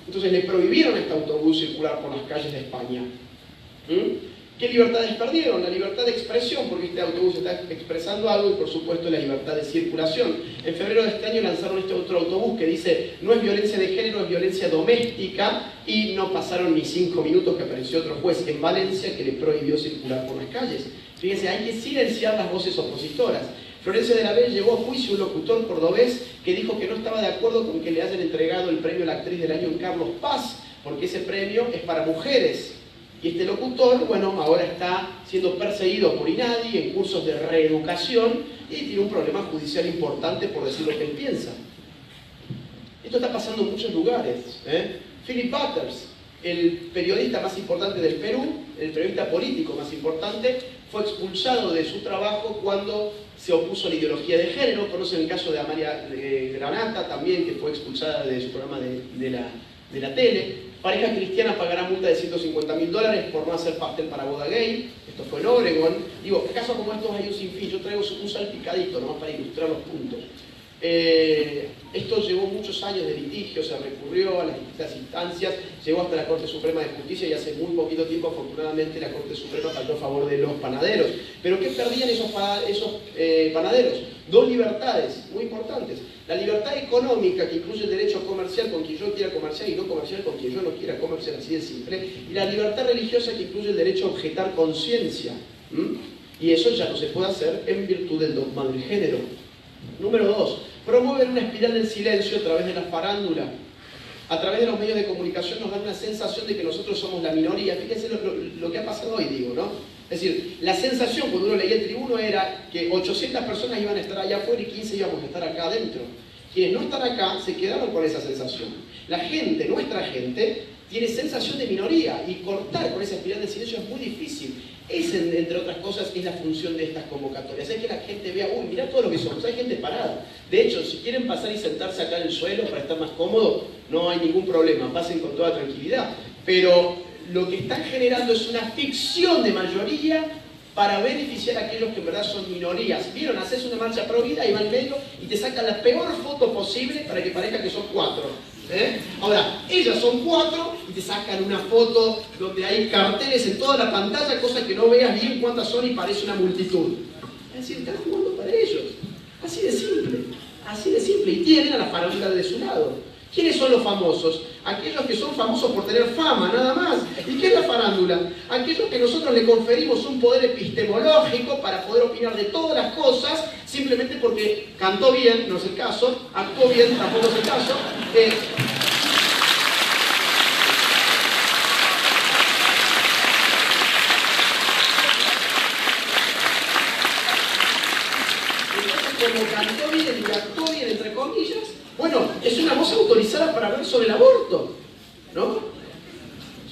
Entonces le prohibieron a este autobús circular por las calles de España. ¿Qué libertades perdieron? La libertad de expresión, porque este autobús está expresando algo, y por supuesto la libertad de circulación. En febrero de este año lanzaron este otro autobús que dice no es violencia de género, es violencia doméstica, y no pasaron ni 5 minutos que apareció otro juez en Valencia que le prohibió circular por las calles. Fíjense, hay que silenciar las voces opositoras. Florencia de la Bell llevó a juicio un locutor cordobés que dijo que no estaba de acuerdo con que le hayan entregado el premio a la actriz del año en Carlos Paz, porque ese premio es para mujeres. Y este locutor, bueno, ahora está siendo perseguido por INADI en cursos de reeducación y tiene un problema judicial importante por decir lo que él piensa. Esto está pasando en muchos lugares. Philip Butters, el periodista más importante del Perú, el periodista político más importante, fue expulsado de su trabajo cuando se opuso a la ideología de género. Conocen el caso de Amalia Granata también, que fue expulsada de su programa de la tele. Pareja cristiana pagará multa de $150.000 por no hacer pastel para boda gay. Esto fue en Oregon. Digo, casos como estos hay un sinfín. Yo traigo un salpicadito nomás para ilustrar los puntos. Esto llevó muchos años de litigio, se recurrió a las distintas instancias, llegó hasta la Corte Suprema de Justicia y hace muy poquito tiempo, afortunadamente, la Corte Suprema falló a favor de los panaderos. ¿Pero qué perdían esos panaderos? 2 libertades muy importantes. La libertad económica, que incluye el derecho a comerciar con quien yo quiera comerciar y no comerciar con quien yo no quiera comerciar, así de simple. Y la libertad religiosa, que incluye el derecho a objetar conciencia. Y eso ya no se puede hacer en virtud del dogma del género. Número 2, promover una espiral del silencio a través de la farándula. A través de los medios de comunicación nos dan una sensación de que nosotros somos la minoría. Fíjense lo que ha pasado hoy, digo, ¿no? Es decir, la sensación cuando uno leía el Tribuno era que 800 personas iban a estar allá afuera y 15 íbamos a estar acá adentro. Quienes no están acá se quedaron con esa sensación. La gente, nuestra gente, tiene sensación de minoría y cortar con esa espiral del silencio es muy difícil. Esa, entre otras cosas, es la función de estas convocatorias. Es que la gente vea, uy, mirá todo lo que somos, hay gente parada. De hecho, si quieren pasar y sentarse acá en el suelo para estar más cómodo, no hay ningún problema, pasen con toda tranquilidad. Pero lo que están generando es una ficción de mayoría para beneficiar a aquellos que en verdad son minorías. ¿Vieron? Haces una marcha pro vida y va al medio y te sacan la peor foto posible para que parezca que son 4. Ahora, ellas son 4 y te sacan una foto donde hay carteles en toda la pantalla, cosa que no veas bien cuántas son y parece una multitud. Es decir, están jugando para ellos. Así de simple. Así de simple. Y tienen a la farándula de su lado. ¿Quiénes son los famosos? Aquellos que son famosos por tener fama, nada más. ¿Y qué es la farándula? Aquellos que nosotros le conferimos un poder epistemológico para poder opinar de todas las cosas, simplemente porque cantó bien, no es el caso, actuó bien, tampoco es el caso. Como cantó bien y actuó bien, entre comillas, bueno, es una voz autorizada para hablar sobre el aborto, ¿no?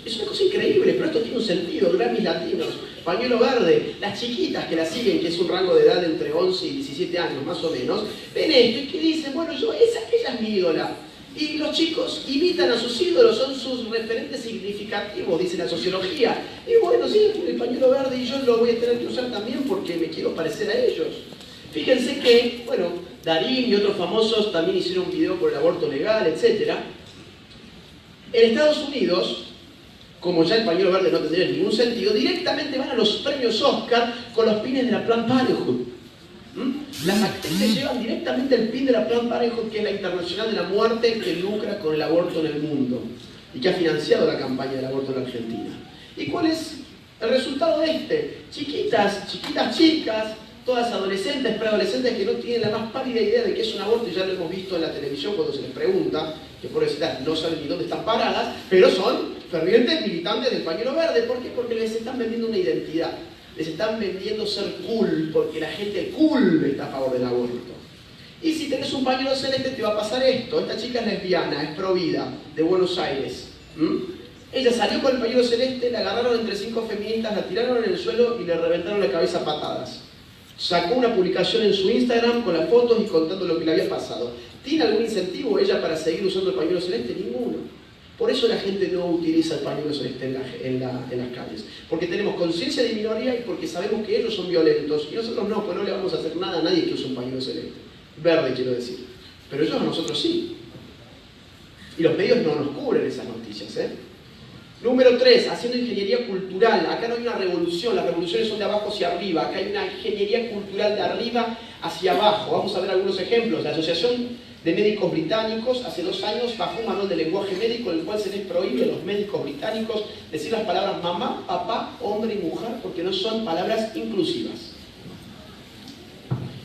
Es una cosa increíble, pero esto tiene un sentido. Grammys latinos, Pañuelo Verde, las chiquitas que la siguen, que es un rango de edad entre 11 y 17 años, más o menos, ven esto y que dicen, bueno, ella es mi ídola. Y los chicos imitan a sus ídolos, son sus referentes significativos, dice la sociología. Y bueno, sí, el pañuelo verde y yo lo voy a tener que usar también porque me quiero parecer a ellos. Fíjense que, bueno, Darín y otros famosos también hicieron un video por el aborto legal, etc. En Estados Unidos, como ya el pañuelo verde no tendría ningún sentido, directamente van a los premios Oscar con los pines de la Planned Parenthood. Las actrices llevan directamente el pin de la Planned Parenthood, que es la internacional de la muerte que lucra con el aborto en el mundo y que ha financiado la campaña del aborto en la Argentina. ¿Y cuál es el resultado de este? Chiquitas, chicas, todas adolescentes, preadolescentes que no tienen la más pálida idea de qué es un aborto, y ya lo hemos visto en la televisión cuando se les pregunta, que por decir, no saben ni dónde están paradas, pero son fervientes militantes del pañuelo verde. ¿Por qué? Porque les están vendiendo una identidad, les están vendiendo ser cool, porque la gente cool está a favor del aborto. Y si tenés un pañuelo celeste te va a pasar esto. Esta chica es lesbiana, es provida, de Buenos Aires. Ella salió con el pañuelo celeste, la agarraron entre 5 feministas, la tiraron en el suelo y le reventaron la cabeza a patadas. Sacó una publicación en su Instagram con las fotos y contando lo que le había pasado. ¿Tiene algún incentivo ella para seguir usando el pañuelo celeste? Ninguno. Por eso la gente no utiliza el pañuelo celeste en las calles. Porque tenemos conciencia de minoría y porque sabemos que ellos son violentos. Y nosotros no, pues no le vamos a hacer nada a nadie que use un pañuelo celeste. Verde, quiero decir. Pero ellos a nosotros sí. Y los medios no nos cubren esas noticias, ¿eh? Número 3, haciendo ingeniería cultural. Acá no hay una revolución, las revoluciones son de abajo hacia arriba. Acá hay una ingeniería cultural de arriba hacia abajo. Vamos a ver algunos ejemplos. La Asociación de Médicos Británicos hace 2 años bajó un manual de lenguaje médico en el cual se les prohíbe a los médicos británicos decir las palabras mamá, papá, hombre y mujer porque no son palabras inclusivas.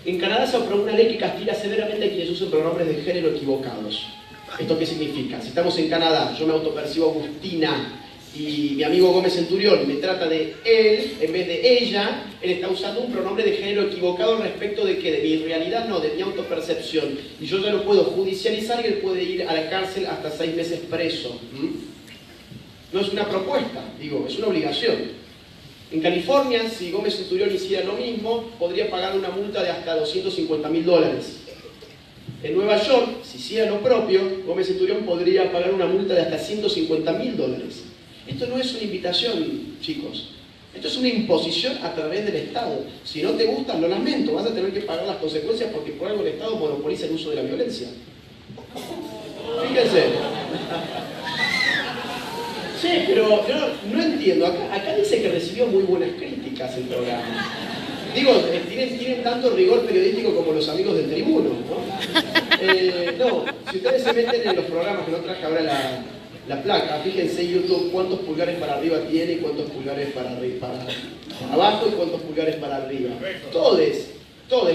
En Canadá se aprobó una ley que castiga severamente a quienes usen pronombres de género equivocados. ¿Esto qué significa? Si estamos en Canadá, yo me autopercibo Agustina y mi amigo Gómez Centurión me trata de él en vez de ella, él está usando un pronombre de género equivocado respecto de que de mi realidad, no, de mi autopercepción. Y yo ya lo puedo judicializar y él puede ir a la cárcel hasta 6 meses preso. No es una propuesta, digo, es una obligación. En California, si Gómez Centurión hiciera lo mismo, podría pagar una multa de hasta $250.000. En Nueva York, si hiciera lo propio, Gómez Centurión podría pagar una multa de hasta $150.000. Esto no es una invitación, chicos. Esto es una imposición a través del Estado. Si no te gusta, lo lamento, vas a tener que pagar las consecuencias porque por algo el Estado monopoliza el uso de la violencia. Fíjense. Sí, pero yo no entiendo. Acá dice que recibió muy buenas críticas el programa. Digo, tienen tanto rigor periodístico como los amigos del Tribuno, ¿no? No, si ustedes se meten en los programas, que no traje ahora la placa, fíjense en YouTube cuántos pulgares para arriba tiene y cuántos pulgares para abajo y cuántos pulgares para arriba. Todes.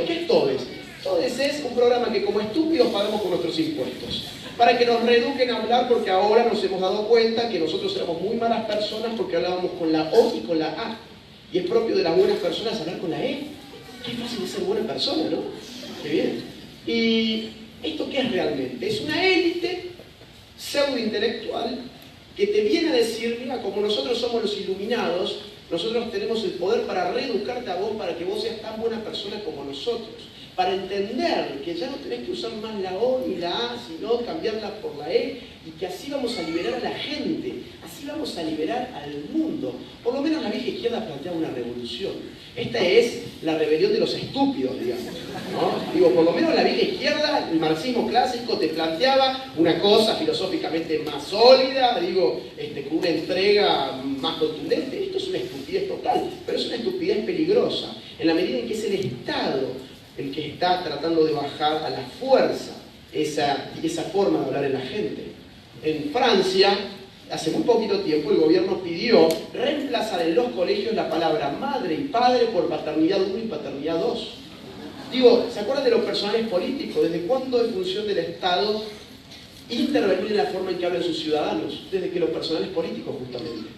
¿Qué es Todes? Todes es un programa que como estúpidos pagamos con nuestros impuestos. Para que nos reeduquen a hablar, porque ahora nos hemos dado cuenta que nosotros éramos muy malas personas porque hablábamos con la O y con la A. Y es propio de las buenas personas hablar con la E. Qué fácil es ser buena persona, ¿no? Qué bien. ¿Y esto qué es realmente? Es una élite pseudo-intelectual que te viene a decir, mira, como nosotros somos los iluminados, nosotros tenemos el poder para reeducarte a vos, para que vos seas tan buena persona como nosotros. Para entender que ya no tenés que usar más la O ni la A, sino cambiarla por la E, y que así vamos a liberar a la gente, así vamos a liberar al mundo. Por lo menos la vieja izquierda planteaba una revolución. Esta es la rebelión de los estúpidos, digamos, ¿no? Digo, por lo menos la vieja izquierda, el marxismo clásico, te planteaba una cosa filosóficamente más sólida, digo, con una entrega más contundente. Esto es una estupidez total, pero es una estupidez peligrosa, en la medida en que es el Estado el que está tratando de bajar a la fuerza esa forma de hablar en la gente. En Francia, hace muy poquito tiempo, el gobierno pidió reemplazar en los colegios la palabra madre y padre por paternidad 1 y paternidad 2. Digo, ¿se acuerdan de los personajes políticos? ¿Desde cuándo es función del Estado intervenir en la forma en que hablan sus ciudadanos? Desde que los personajes políticos, justamente.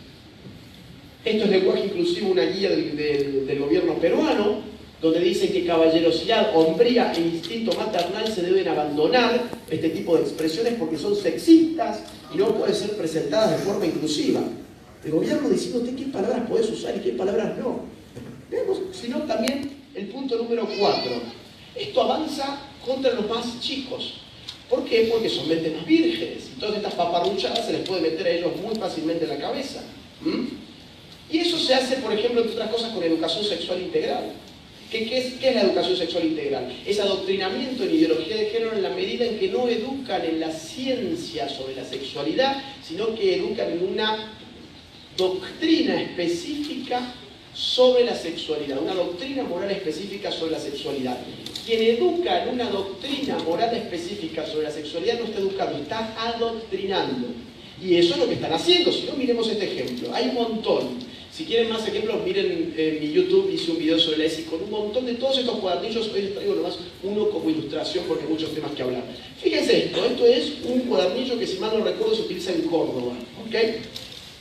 Esto es lenguaje inclusivo, una guía del gobierno peruano, donde dicen que caballerosidad, hombría e instinto maternal se deben abandonar este tipo de expresiones porque son sexistas y no pueden ser presentadas de forma inclusiva. El gobierno diciéndote qué palabras podés usar y qué palabras no. Veamos, sino también el punto número 4. Esto avanza contra los más chicos. ¿Por qué? Porque son mentes más vírgenes. Y todas estas paparruchadas se les puede meter a ellos muy fácilmente en la cabeza. Y eso se hace, por ejemplo, entre otras cosas, con educación sexual integral. ¿Qué es la educación sexual integral? Es adoctrinamiento en ideología de género en la medida en que no educan en la ciencia sobre la sexualidad, sino que educan en una doctrina específica sobre la sexualidad, una doctrina moral específica sobre la sexualidad. Quien educa en una doctrina moral específica sobre la sexualidad no está educando, está adoctrinando. Y eso es lo que están haciendo. Si no, miremos este ejemplo. Hay un montón. Si quieren más ejemplos, miren mi YouTube, hice un video sobre la ESI con un montón de todos estos cuadernillos. Hoy les traigo nomás uno como ilustración porque hay muchos temas que hablar. Fíjense esto es un cuadernillo que, si mal no recuerdo, se utiliza en Córdoba, ¿ok?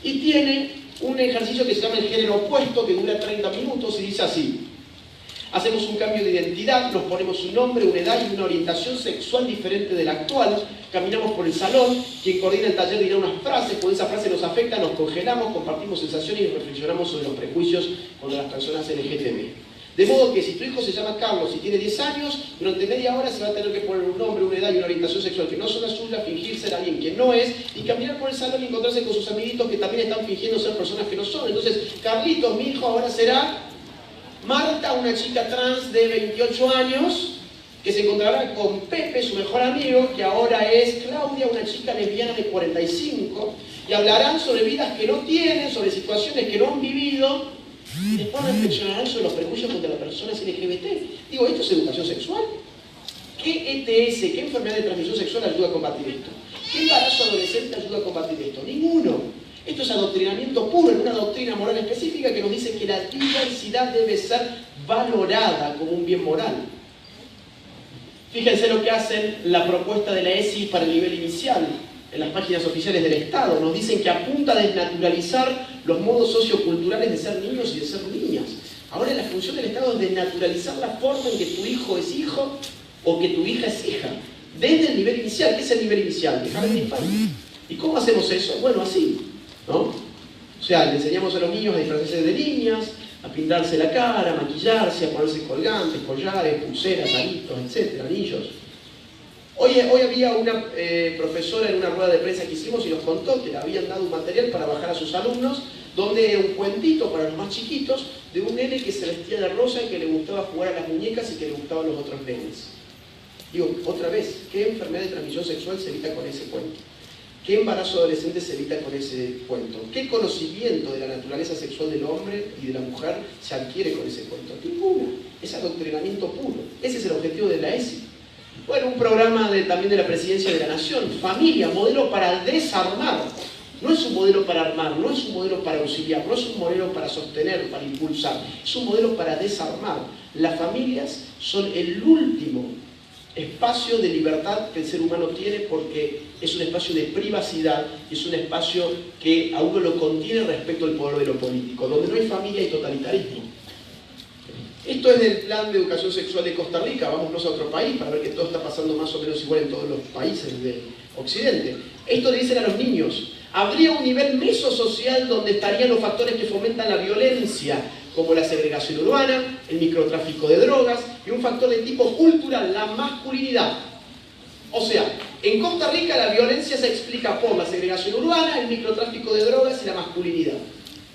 Y tiene un ejercicio que se llama el género opuesto, que dura 30 minutos y dice así: hacemos un cambio de identidad, nos ponemos un nombre, una edad y una orientación sexual diferente de la actual, caminamos por el salón, quien coordina el taller dirá unas frases, cuando esa frase nos afecta, nos congelamos, compartimos sensaciones y reflexionamos sobre los prejuicios contra las personas LGTB. De modo que si tu hijo se llama Carlos y tiene 10 años, durante media hora se va a tener que poner un nombre, una edad y una orientación sexual que no son las suyas, fingir ser alguien que no es, y caminar por el salón y encontrarse con sus amiguitos que también están fingiendo ser personas que no son. Entonces, Carlitos, mi hijo, ahora será Marta, una chica trans de 28 años, que se encontrará con Pepe, su mejor amigo, que ahora es Claudia, una chica lesbiana de 45, y hablarán sobre vidas que no tienen, sobre situaciones que no han vivido, y después reflexionarán sobre los prejuicios contra las personas LGBT. Digo, ¿esto es educación sexual? ¿Qué ETS, qué enfermedad de transmisión sexual ayuda a combatir esto? ¿Qué embarazo adolescente ayuda a combatir esto? Ninguno. Esto es adoctrinamiento puro, en una doctrina moral específica que nos dice que la diversidad debe ser valorada como un bien moral. Fíjense lo que hacen la propuesta de la ESI para el nivel inicial, en las páginas oficiales del Estado. Nos dicen que apunta a desnaturalizar los modos socioculturales de ser niños y de ser niñas. Ahora la función del Estado es desnaturalizar la forma en que tu hijo es hijo o que tu hija es hija. Desde el nivel inicial. ¿Qué es el nivel inicial? El jardín de infancia. ¿Y cómo hacemos eso? Bueno, así, ¿no? O sea, le enseñamos a los niños a disfrazarse de niñas, a pintarse la cara, a maquillarse, a ponerse colgantes, collares, pulseras, aritos, etc., anillos. Hoy había una profesora en una rueda de prensa que hicimos y nos contó que le habían dado un material para bajar a sus alumnos, donde era un cuentito para los más chiquitos de un nene que se vestía de rosa y que le gustaba jugar a las muñecas y que le gustaban los otros nenes. Digo, otra vez, ¿qué enfermedad de transmisión sexual se evita con ese cuento? ¿Qué embarazo adolescente se evita con ese cuento? ¿Qué conocimiento de la naturaleza sexual del hombre y de la mujer se adquiere con ese cuento? Ninguna. Es adoctrinamiento puro. Ese es el objetivo de la ESI. Bueno, un programa también de la Presidencia de la Nación. Familia, modelo para desarmar. No es un modelo para armar, no es un modelo para auxiliar, no es un modelo para sostener, para impulsar. Es un modelo para desarmar. Las familias son el último espacio de libertad que el ser humano tiene, porque es un espacio de privacidad, es un espacio que a uno lo contiene respecto al poder de lo político. Donde no hay familia hay totalitarismo. Esto es del plan de educación sexual de Costa Rica. Vámonos a otro país para ver que todo está pasando más o menos igual en todos los países del Occidente. Esto le dicen a los niños: habría un nivel mesosocial donde estarían los factores que fomentan la violencia, como la segregación urbana, el microtráfico de drogas, y un factor de tipo cultural, la masculinidad. O sea, en Costa Rica la violencia se explica por la segregación urbana, el microtráfico de drogas y la masculinidad.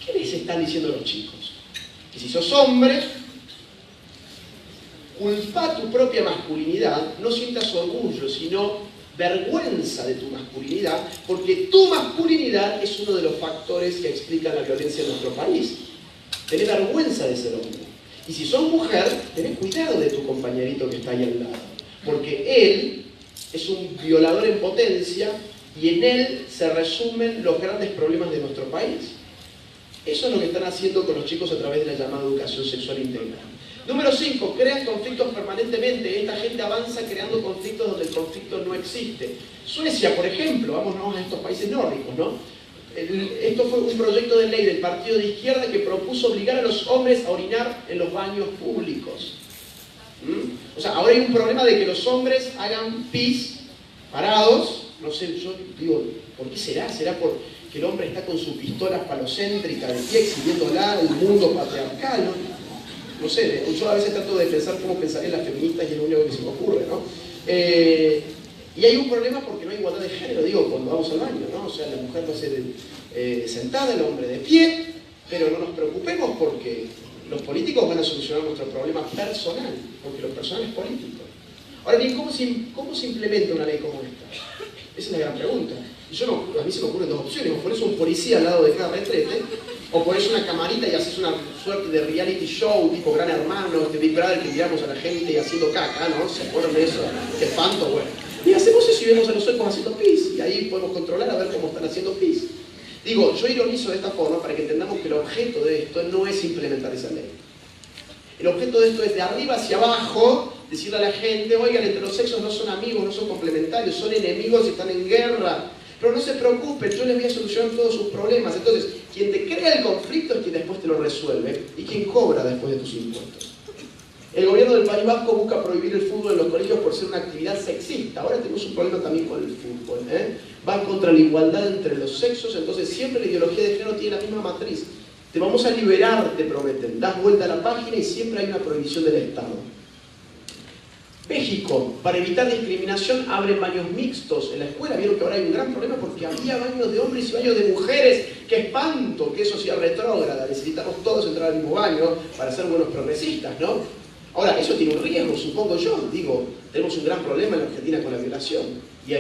¿Qué les están diciendo los chicos? Que si sos hombre, culpa tu propia masculinidad, no sientas orgullo, sino vergüenza de tu masculinidad, porque tu masculinidad es uno de los factores que explican la violencia en nuestro país. Tenés vergüenza de ser hombre. Y si sos mujer, tenés cuidado de tu compañerito que está ahí al lado. Porque él es un violador en potencia y en él se resumen los grandes problemas de nuestro país. Eso es lo que están haciendo con los chicos a través de la llamada educación sexual integral. Número 5, crean conflictos permanentemente. Esta gente avanza creando conflictos donde el conflicto no existe. Suecia, por ejemplo, vámonos a estos países nórdicos, ¿no? Esto fue un proyecto de ley del partido de izquierda que propuso obligar a los hombres a orinar en los baños públicos. O sea, ahora hay un problema de que los hombres hagan pis parados. No sé, yo digo, ¿por qué será? ¿Será porque el hombre está con su pistola falocéntrica de pie exhibiéndola el mundo patriarcal? No sé, yo a veces trato de pensar cómo pensarían las feministas y es lo único que se me ocurre, ¿no? Y hay un problema porque no hay igualdad de género, digo, cuando vamos al baño, ¿no? O sea, la mujer lo hace sentada, el hombre de pie, pero no nos preocupemos porque los políticos van a solucionar nuestro problema personal, porque lo personal es político. Ahora bien, ¿cómo se implementa una ley como esta? Esa es la gran pregunta. Y a mí se me ocurren dos opciones: o pones un policía al lado de cada retrete, o pones una camarita y haces una suerte de reality show tipo Gran Hermano, de Big Brother, que miramos a la gente haciendo caca, ¿no? ¿Se acuerdan de eso? Qué espanto, bueno. Y hacemos eso y vemos a los suecos haciendo pis, y ahí podemos controlar a ver cómo están haciendo pis. Digo, yo ironizo de esta forma para que entendamos que el objeto de esto no es implementar esa ley. El objeto de esto es de arriba hacia abajo, decirle a la gente, oigan, entre los sexos no son amigos, no son complementarios, son enemigos y están en guerra. Pero no se preocupen, yo les voy a solucionar todos sus problemas. Entonces, quien te crea el conflicto es quien después te lo resuelve y quien cobra después de tus impuestos. El gobierno del País Vasco busca prohibir el fútbol en los colegios por ser una actividad sexista. Ahora tenemos un problema también con el fútbol, Va contra la igualdad entre los sexos, entonces siempre la ideología de género tiene la misma matriz. Te vamos a liberar, te prometen. Das vuelta a la página y siempre hay una prohibición del Estado. México, para evitar discriminación, abren baños mixtos en la escuela. Vieron que ahora hay un gran problema porque había baños de hombres y baños de mujeres. ¡Qué espanto! Que eso sea retrógrada. Necesitamos todos entrar al mismo baño para ser buenos progresistas, ¿no? Ahora, eso tiene un riesgo, supongo yo. Digo, tenemos un gran problema en la Argentina con la violación. Y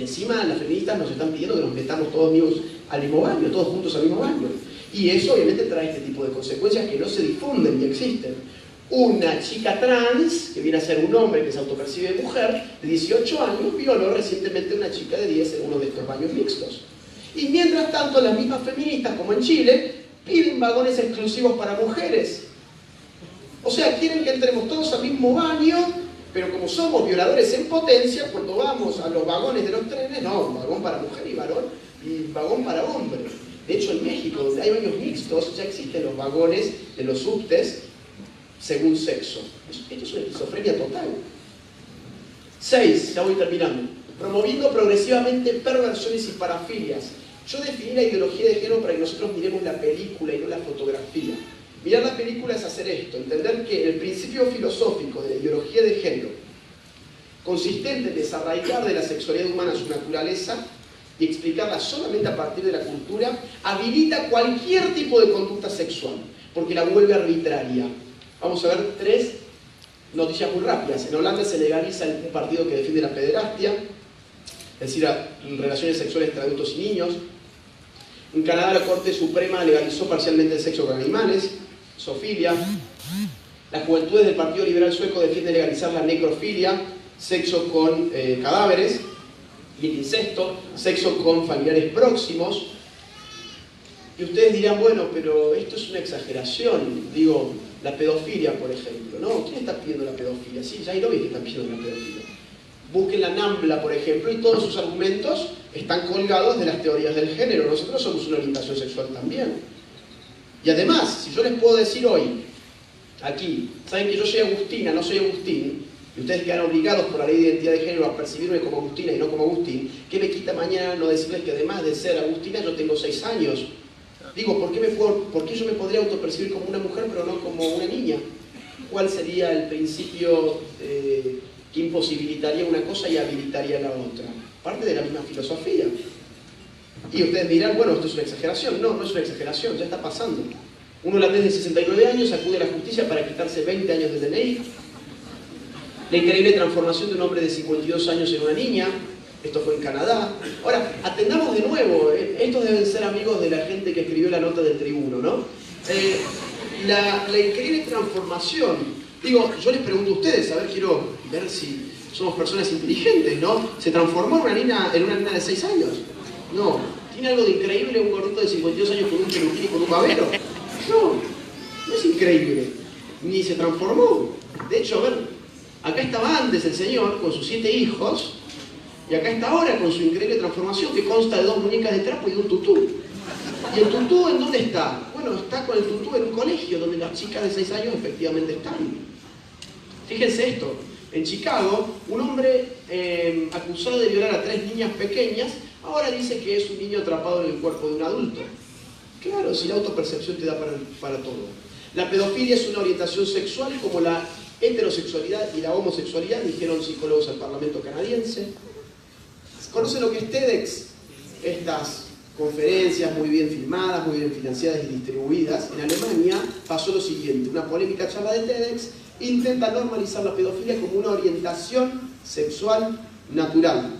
encima las feministas nos están pidiendo que nos metamos todos vivos al mismo baño, todos juntos al mismo baño. Y eso obviamente trae este tipo de consecuencias que no se difunden ni existen. Una chica trans, que viene a ser un hombre que se autopercibe mujer, de 18 años, violó recientemente a una chica de 10 en uno de estos baños mixtos. Y mientras tanto, las mismas feministas, como en Chile, piden vagones exclusivos para mujeres. O sea, quieren que entremos todos al mismo baño, pero como somos violadores en potencia, cuando vamos a los vagones de los trenes, no, vagón para mujer y vagón para hombre. De hecho, en México, donde hay baños mixtos, ya existen los vagones de los subtes según sexo. Esto es una esquizofrenia total. 6, ya voy terminando. Promoviendo progresivamente perversiones y parafilias. Yo definí la ideología de género para que nosotros miremos la película y no la fotografía. Mirar la película es hacer esto, entender que el principio filosófico de la ideología de género, consistente en desarraigar de la sexualidad humana su naturaleza y explicarla solamente a partir de la cultura, habilita cualquier tipo de conducta sexual, porque la vuelve arbitraria. Vamos a ver 3 noticias muy rápidas. En Holanda se legaliza un partido que defiende la pederastia, es decir, relaciones sexuales entre adultos y niños. En Canadá la Corte Suprema legalizó parcialmente el sexo con animales, zoofilia. Las juventudes del Partido Liberal Sueco defienden legalizar la necrofilia, sexo con cadáveres, y el incesto, sexo con familiares próximos. Y ustedes dirán, bueno, pero esto es una exageración. Digo, la pedofilia, por ejemplo, ¿no? ¿Quién está pidiendo la pedofilia? Sí, ya hay lobbies que están pidiendo la pedofilia. Busquen la NAMBLA, por ejemplo, y todos sus argumentos están colgados de las teorías del género. Nosotros somos una orientación sexual también. Y además, si yo les puedo decir hoy, aquí, saben que yo soy Agustina, no soy Agustín, y ustedes quedan obligados por la ley de identidad de género a percibirme como Agustina y no como Agustín, ¿qué me quita mañana no decirles que además de ser Agustina yo tengo 6 años? Digo, ¿por qué yo me podría autopercibir como una mujer pero no como una niña? ¿Cuál sería el principio que imposibilitaría una cosa y habilitaría la otra? Parte de la misma filosofía. Y ustedes dirán, bueno, esto es una exageración. No, no es una exageración, ya está pasando. Un holandés de 69 años acude a la justicia para quitarse 20 años de DNI. La increíble transformación de un hombre de 52 años en una niña. Esto fue en Canadá. Ahora, atendamos de nuevo. Estos deben ser amigos de la gente que escribió la nota del Tribuno, ¿no? la increíble transformación. Digo, yo les pregunto a ustedes, a ver, quiero ver si somos personas inteligentes, ¿no? ¿Se transformó en una nena de 6 años? No. ¿Tiene algo de increíble un gordito de 52 años con un peluquín y con un babero? No, no es increíble. Ni se transformó. De hecho, a ver, acá estaba antes el señor con sus 7 hijos, y acá está ahora con su increíble transformación que consta de 2 muñecas de trapo y de un tutú. ¿Y el tutú en dónde está? Bueno, está con el tutú en un colegio donde las chicas de 6 años efectivamente están. Fíjense esto, en Chicago, un hombre acusado de violar a 3 niñas pequeñas, ahora dice que es un niño atrapado en el cuerpo de un adulto. Claro, si la autopercepción te da para todo. La pedofilia es una orientación sexual como la heterosexualidad y la homosexualidad, dijeron psicólogos al Parlamento canadiense. ¿Conocen lo que es TEDx? Estas conferencias muy bien filmadas, muy bien financiadas y distribuidas. En Alemania pasó lo siguiente, una polémica charla de TEDx intenta normalizar la pedofilia como una orientación sexual natural.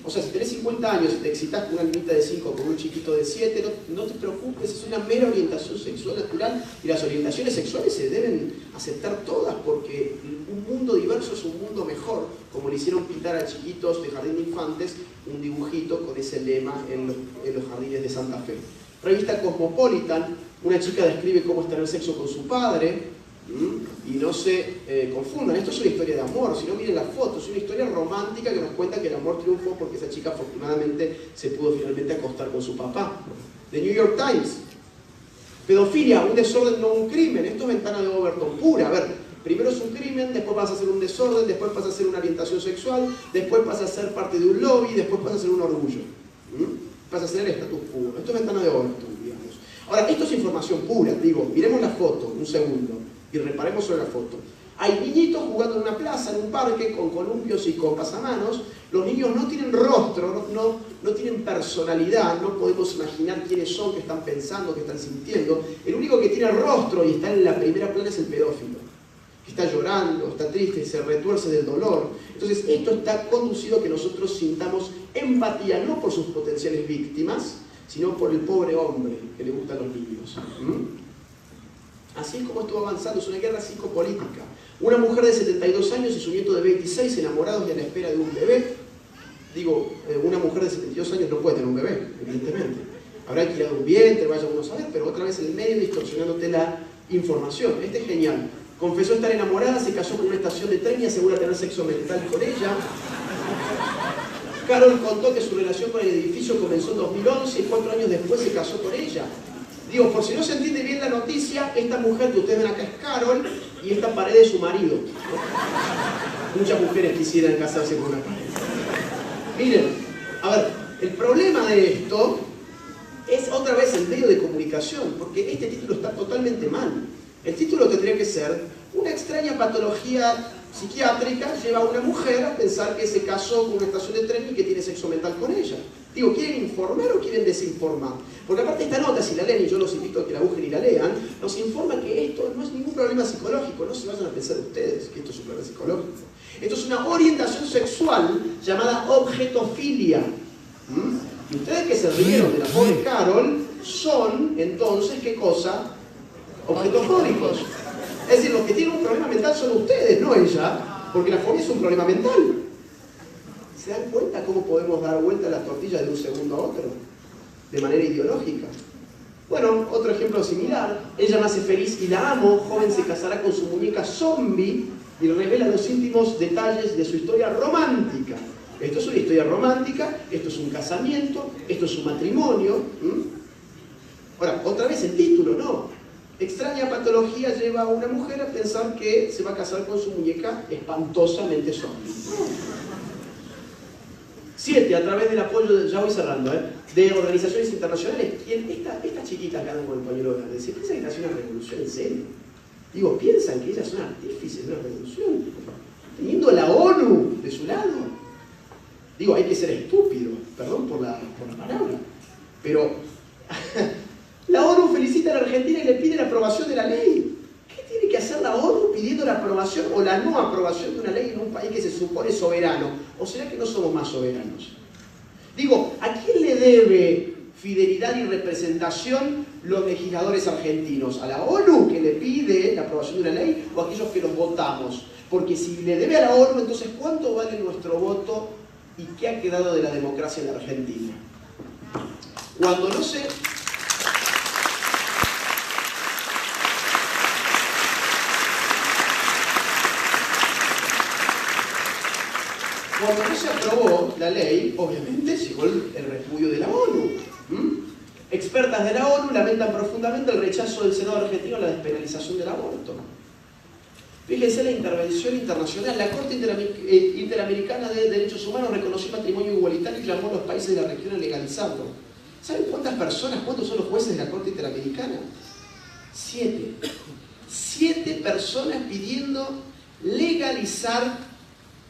O sea, si tenés 50 años y te excitas con una niñita de 5 o con un chiquito de 7, no te preocupes, es una mera orientación sexual natural y las orientaciones sexuales se deben aceptar todas porque un mundo diverso es un mundo mejor, como le hicieron pintar a chiquitos de jardín de infantes un dibujito con ese lema en los jardines de Santa Fe. Revista Cosmopolitan, una chica describe cómo es tener sexo con su padre. Y no se confundan, esto es una historia de amor, si no miren las fotos, es una historia romántica que nos cuenta que el amor triunfó porque esa chica afortunadamente se pudo finalmente acostar con su papá. The New York Times, pedofilia, un desorden no un crimen, esto es ventana de Overton pura. A ver, primero es un crimen, después pasa a ser un desorden, después pasa a ser una orientación sexual, después pasa a ser parte de un lobby, después pasa a ser un orgullo. Pasa a ser el estatus puro, esto es ventana de Overton, digamos. Ahora, esto es información pura, digo, miremos la foto, un segundo. Y reparemos sobre la foto. Hay niñitos jugando en una plaza, en un parque, con columpios y con pasamanos. Los niños no tienen rostro, no tienen personalidad, no podemos imaginar quiénes son, qué están pensando, qué están sintiendo. El único que tiene rostro y está en la primera plana es el pedófilo, que está llorando, está triste, se retuerce del dolor. Entonces, esto está conducido a que nosotros sintamos empatía, no por sus potenciales víctimas, sino por el pobre hombre que le gustan los niños. Así es como estuvo avanzando, es una guerra psicopolítica. Una mujer de 72 años y su nieto de 26 enamorados y a la espera de un bebé. Digo, una mujer de 72 años no puede tener un bebé, evidentemente. Habrá alquilado un vientre, vaya uno a saber, pero otra vez en el medio distorsionándote la información. Este es genial. Confesó estar enamorada, se casó con una estación de tren y asegura tener sexo mental con ella. Carol contó que su relación con el edificio comenzó en 2011 y 4 años después se casó con ella. Digo, por si no se entiende bien la noticia, esta mujer que ustedes ven acá es Carol y esta pared es su marido. Muchas mujeres quisieran casarse con una pared. Miren, a ver, el problema de esto es otra vez el medio de comunicación, porque este título está totalmente mal. El título tendría que ser: una extraña patología psiquiátrica lleva a una mujer a pensar que se casó con una estación de tren y que tiene sexo mental con ella. Digo, ¿quieren informar o quieren desinformar? Porque aparte esta nota, si la leen, y yo los invito a que la busquen y la lean, nos informa que esto no es ningún problema psicológico. No se vayan a pensar ustedes que esto es un problema psicológico. Esto es una orientación sexual llamada objetofilia. Y ustedes que se rieron de la pobre Carol son, entonces, ¿qué cosa? Objetofóbicos. Es decir, los que tienen un problema mental son ustedes, no ella, porque la fobia es un problema mental. ¿Se dan cuenta cómo podemos dar vuelta a las tortillas de un segundo a otro? De manera ideológica. Bueno, otro ejemplo similar. Ella me hace feliz y la amo. Joven se casará con su muñeca zombie y revela los íntimos detalles de su historia romántica. Esto es una historia romántica, esto es un casamiento, esto es un matrimonio. Ahora, otra vez el título, ¿no? Extraña patología lleva a una mujer a pensar que se va a casar con su muñeca espantosamente zombie. 7, a través del apoyo, ya voy cerrando, de organizaciones internacionales. Estas chiquitas que andan con el pañuelo verde, ¿se piensan que está haciendo una revolución en serio? Digo, ¿piensan que ellas son artífices de una revolución? Teniendo la ONU de su lado. Digo, hay que ser estúpido, perdón por la palabra, pero la ONU felicita a la Argentina y le pide la aprobación de la ley. ¿Qué tiene que hacer la ONU pidiendo la aprobación o la no aprobación de una ley en un país que se supone soberano? ¿O será que no somos más soberanos? Digo, ¿a quién le debe fidelidad y representación los legisladores argentinos? ¿A la ONU que le pide la aprobación de una ley o a aquellos que los votamos? Porque si le debe a la ONU, entonces ¿cuánto vale nuestro voto y qué ha quedado de la democracia en la Argentina? Cuando no se... Cuando no se aprobó la ley, obviamente llegó el repudio de la ONU. Expertas de la ONU lamentan profundamente el rechazo del Senado argentino a la despenalización del aborto. Fíjense la intervención internacional. La Corte Interamericana de Derechos Humanos reconoció el matrimonio igualitario y llamó a los países de la región a legalizarlo. ¿Saben cuántas personas, cuántos son los jueces de la Corte Interamericana? 7. 7 personas pidiendo legalizar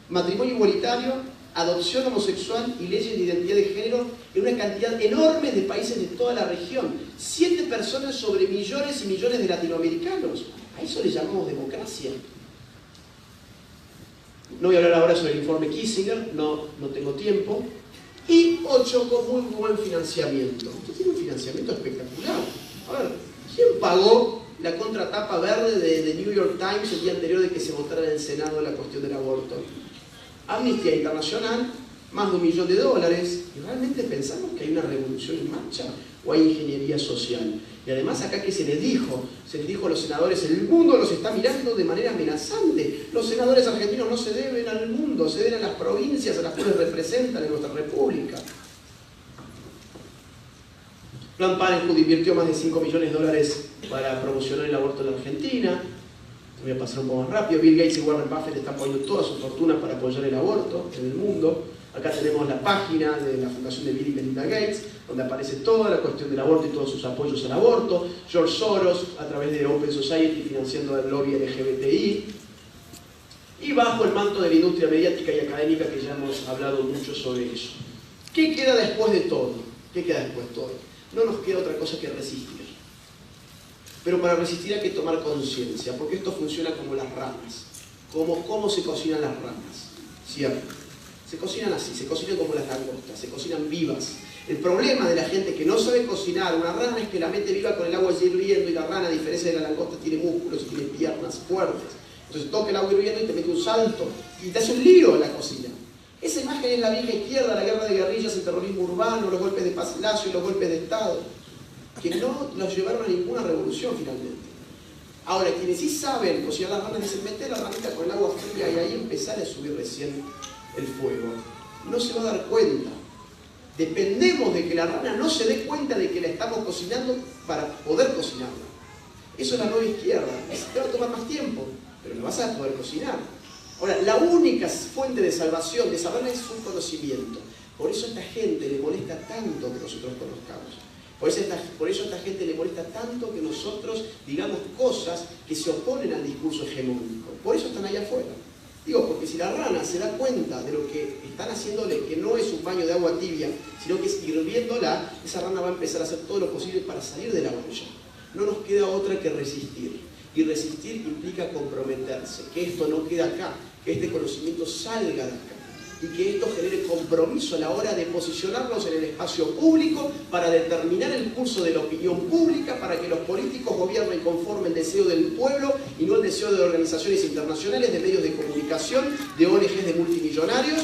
matrimonio igualitario, adopción homosexual y leyes de identidad de género en una cantidad enorme de países de toda la región. 7 personas sobre millones y millones de latinoamericanos. A eso le llamamos democracia. No voy a hablar ahora sobre el informe Kissinger, no tengo tiempo. Y 8 con muy buen financiamiento. Esto tiene un financiamiento espectacular. A ver, ¿quién pagó la contratapa verde de New York Times el día anterior de que se votara en el Senado la cuestión del aborto? Amnistía Internacional, más de $1 millón. ¿Y realmente pensamos que hay una revolución en marcha o hay ingeniería social? Y además acá que se les dijo a los senadores, el mundo los está mirando de manera amenazante. Los senadores argentinos no se deben al mundo, se deben a las provincias a las cuales representan en nuestra república. Planned Parenthood invirtió más de $5 millones para promocionar el aborto en la Argentina. Voy a pasar un poco más rápido. Bill Gates y Warren Buffett están poniendo toda su fortuna para apoyar el aborto en el mundo. Acá tenemos la página de la fundación de Bill y Melinda Gates, donde aparece toda la cuestión del aborto y todos sus apoyos al aborto. George Soros, a través de Open Society, financiando el lobby LGBTI. Y bajo el manto de la industria mediática y académica, que ya hemos hablado mucho sobre eso. ¿Qué queda después de todo? ¿Qué queda después de todo? No nos queda otra cosa que resistir. Pero para resistir hay que tomar conciencia, porque esto funciona como las ranas. ¿Cómo se cocinan las ranas? ¿Cierto? Se cocinan así, se cocinan como las langostas, se cocinan vivas. El problema de la gente que no sabe cocinar una rana es que la mete viva con el agua hirviendo y la rana, a diferencia de la langosta, tiene músculos y tiene piernas fuertes. Entonces toca el agua hirviendo y te mete un salto y te hace un lío en la cocina. Esa imagen es la vieja izquierda, la guerra de guerrillas, el terrorismo urbano, los golpes de Paz Lacio y los golpes de Estado, que no los llevaron a ninguna revolución finalmente. Ahora, quienes sí saben cocinar las ranas dicen, meter la ranita con el agua fría y ahí empezar a subir recién el fuego. No se va a dar cuenta. Dependemos de que la rana no se dé cuenta de que la estamos cocinando para poder cocinarla. Eso es la nueva izquierda. Te va a tomar más tiempo, pero lo vas a poder cocinar. Ahora, la única fuente de salvación de esa rana es un conocimiento. Por eso a esta gente le molesta tanto que nosotros conozcamos. Por eso a esta gente le molesta tanto que nosotros digamos cosas que se oponen al discurso hegemónico. Por eso están allá afuera. Digo, porque si la rana se da cuenta de lo que están haciéndole, que no es un baño de agua tibia, sino que es hirviéndola, esa rana va a empezar a hacer todo lo posible para salir de la olla. No nos queda otra que resistir. Y resistir implica comprometerse, que esto no quede acá, que este conocimiento salga de acá. Y que esto genere compromiso a la hora de posicionarnos en el espacio público para determinar el curso de la opinión pública, para que los políticos gobiernen conforme el deseo del pueblo y no el deseo de organizaciones internacionales, de medios de comunicación, de ONGs de multimillonarios